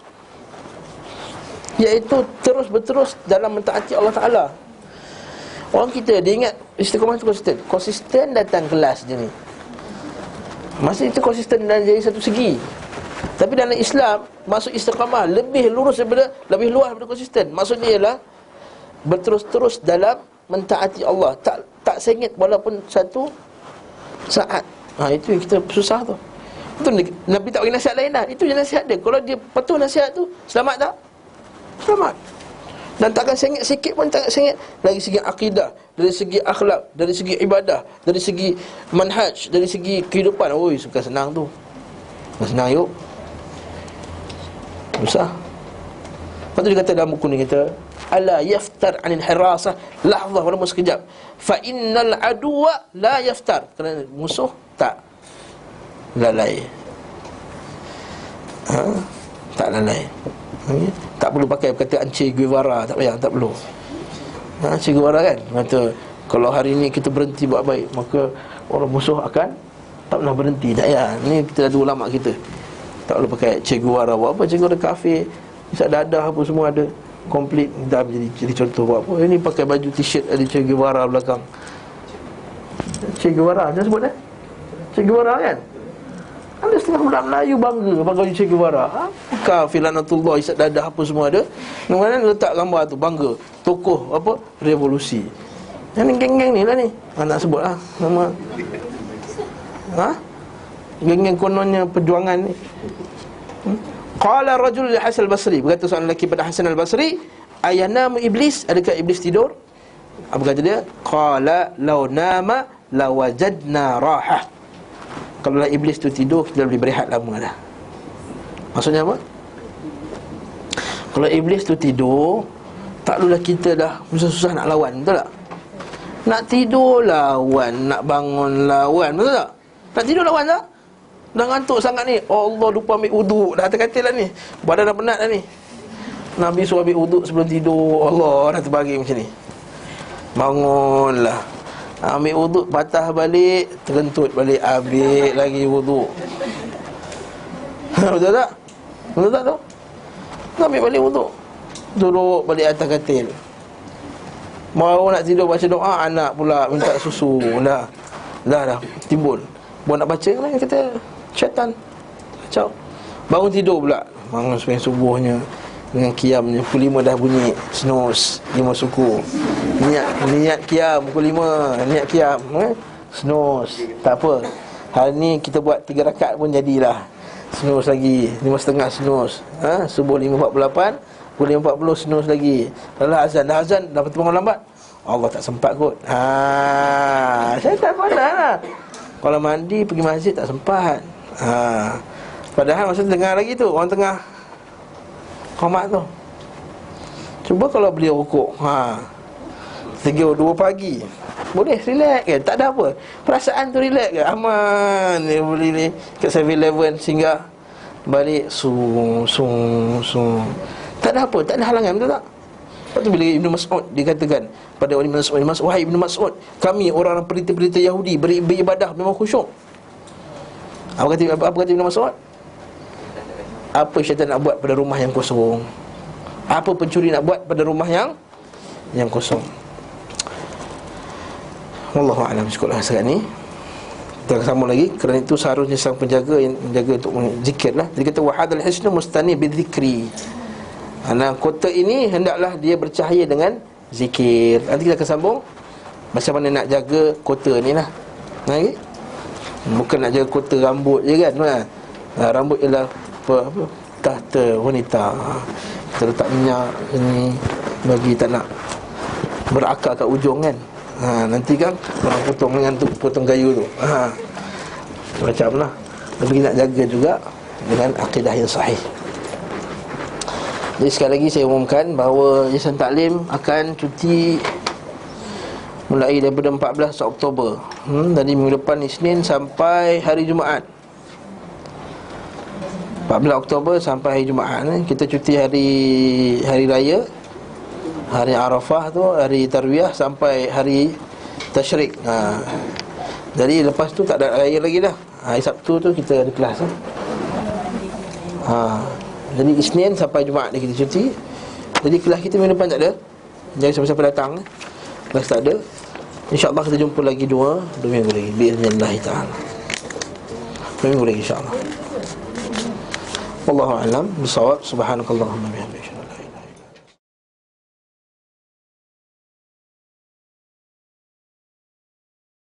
iaitu terus berterus dalam mentaati Allah Ta'ala. Orang kita dia ingat istiqamah itu konsisten. Konsisten datang kelas je ni, masih itu konsisten dan jadi satu segi. Tapi dalam Islam, maksud istiqamah lebih luas daripada konsisten. Maksudnya ialah berterus-terus dalam mentaati Allah, tak sengit walaupun satu saat. Itu yang kita susah tu. Itu Nabi tak bagi nasihat lain dah. Itu je nasihat dia. Kalau dia patuh nasihat tu, selamat tak? Selamat. Dan takkan sengit sikit pun, tak sengit. Dari segi akidah, dari segi akhlak, dari segi ibadah, dari segi manhaj, dari segi kehidupan. Suka senang tu. Senang yuk. Susah. Lepas tu dia kata dalam buku ni, kita ala yaftar anil hirasah lahzah, walaupun sekejap. Fa innal aduwa la yaftar. Kerana musuh tak lalai. Tak lalai. Tak perlu pakai perkataan Che Guevara, tak payah, tak perlu. Che Guevara kan kata, kalau hari ni kita berhenti buat baik, maka orang musuh akan tak pernah berhenti. Tak payah. Ni kita ada ulama kita, tak perlu pakai Che Guevara. Buat apa Che Guevara kafir, isap dadah apa semua ada, komplit. Dah jadi contoh buat apa. Ini pakai baju t-shirt ada Che Guevara belakang. Che Guevara, saya sebut dah Che Guevara kan. Ada setengah budak Melayu bangga pakai baju Che Guevara. Kafir lanatullah, isap dadah apa semua ada. Kemudian letak gambar tu, bangga tokoh apa, revolusi. Yang ni geng-geng ni lah ni. Nak sebut lah nama. Geng-geng kononnya perjuangan ni. Qala rajul li Hasan al-Basri, berkata seorang lelaki pada Hasan al-Basri, ayanamu iblis, adakah iblis tidur? Apa kata dia? Qala law nama lawajadna rahah. Kalau iblis tu tidur, kita boleh berehat lama dah. Maksudnya apa? Kalau iblis tu tidur, tak perlulah kita dah susah-susah nak lawan, betul tak? Nak tidur lawan, nak bangun lawan, betul tak? Nak tidur lawan tak? Dah ngantuk sangat ni, Allah lupa ambil uduk, dah terkatil lah ni, badan dah penat dah ni. Nabi suruh ambil uduk sebelum tidur, Allah dah terbagi macam ni. Bangunlah, ambil uduk, patah balik, terkentut balik, ambil lagi uduk. Betul tak? Betul tak tu? Ambil balik uduk, duduk balik atas katil. Mau nak tidur baca doa, anak pula minta susu. Dah timbul. Buat nak baca kan, kata syaitan kacau. Bangun tidur pula, bangun sembahyang subuhnya dengan qiyamnya. Pukul 5 dah bunyi snooze, 5 suku. Niat qiyam pukul 5, niat qiyam, snooze. Tak apa, hari ni kita buat 3 rakaat pun jadilah. Snooze lagi, 5.30 snooze. Subuh 5.48, pukul 5.40 snooze lagi. Lalu azan, dapat bangun lambat, Allah tak sempat kot. Syaitan pandai lah. Kalau mandi pergi masjid tak sempat. Padahal masa tengah lagi tu, orang tengah qamat tu. Cuba kalau beliau rukuk 3-2 pagi, boleh relax ke? Tak ada apa. Perasaan tu relax ke? Aman. Dia boleh ni kat 7-Eleven singgah, balik sung. Tak ada apa, tak ada halangan, betul tak? Lepas tu bila Ibn Mas'ud dikatakan pada Ibn Mas'ud, wahai Ibn Mas'ud, kami orang-orang pelita-pelita Yahudi beribadah memang khusyuk. Apa kata Ibn Mas'ud? Apa syaitan nak buat pada rumah yang kosong? Apa pencuri nak buat pada rumah yang kosong? Wallahu a'lam. Sekolah sekarang ni kita sambung lagi. Kerana itu seharusnya sang penjaga yang menjaga untuk zikir lah. Dia kata wahadal hisnu mustani bidzikri. Kota ini hendaklah dia bercahaya dengan zikir. Nanti kita akan sambung macam mana nak jaga kota ni lah. Bukan nak jaga kota rambut je kan. Rambut ialah apa tahta wanita. Kita letak minyak ni bagi tak nak berakar kat ujung kan. Nanti kan orang potong dengan tu, potong kayu tu. Macam lah. Tapi nak jaga juga dengan akidah yang sahih. Jadi sekali lagi saya umumkan bahawa Yayasan Taklim akan cuti mulai daripada 14 Oktober, dari minggu depan Isnin sampai hari Jumaat. 14 Oktober sampai hari Jumaat. Kita cuti hari raya, hari Arafah tu, hari Tarwiyah sampai hari Tasyrik. Jadi lepas tu tak ada raya lagi dah. Hari Sabtu tu kita ada kelas Jadi Isnin sampai Jumaat ni kita cuti. Jadi kelas kita minggu depan tak ada. Jangan siapa-siapa datang kelas tak ada. InsyaAllah kita jumpa lagi dua minggu lagi biiznillah ta'ala. 2 minggu lagi insyaAllah. Wallahu a'lam bisawab. Subhanakallahumma bihamdika.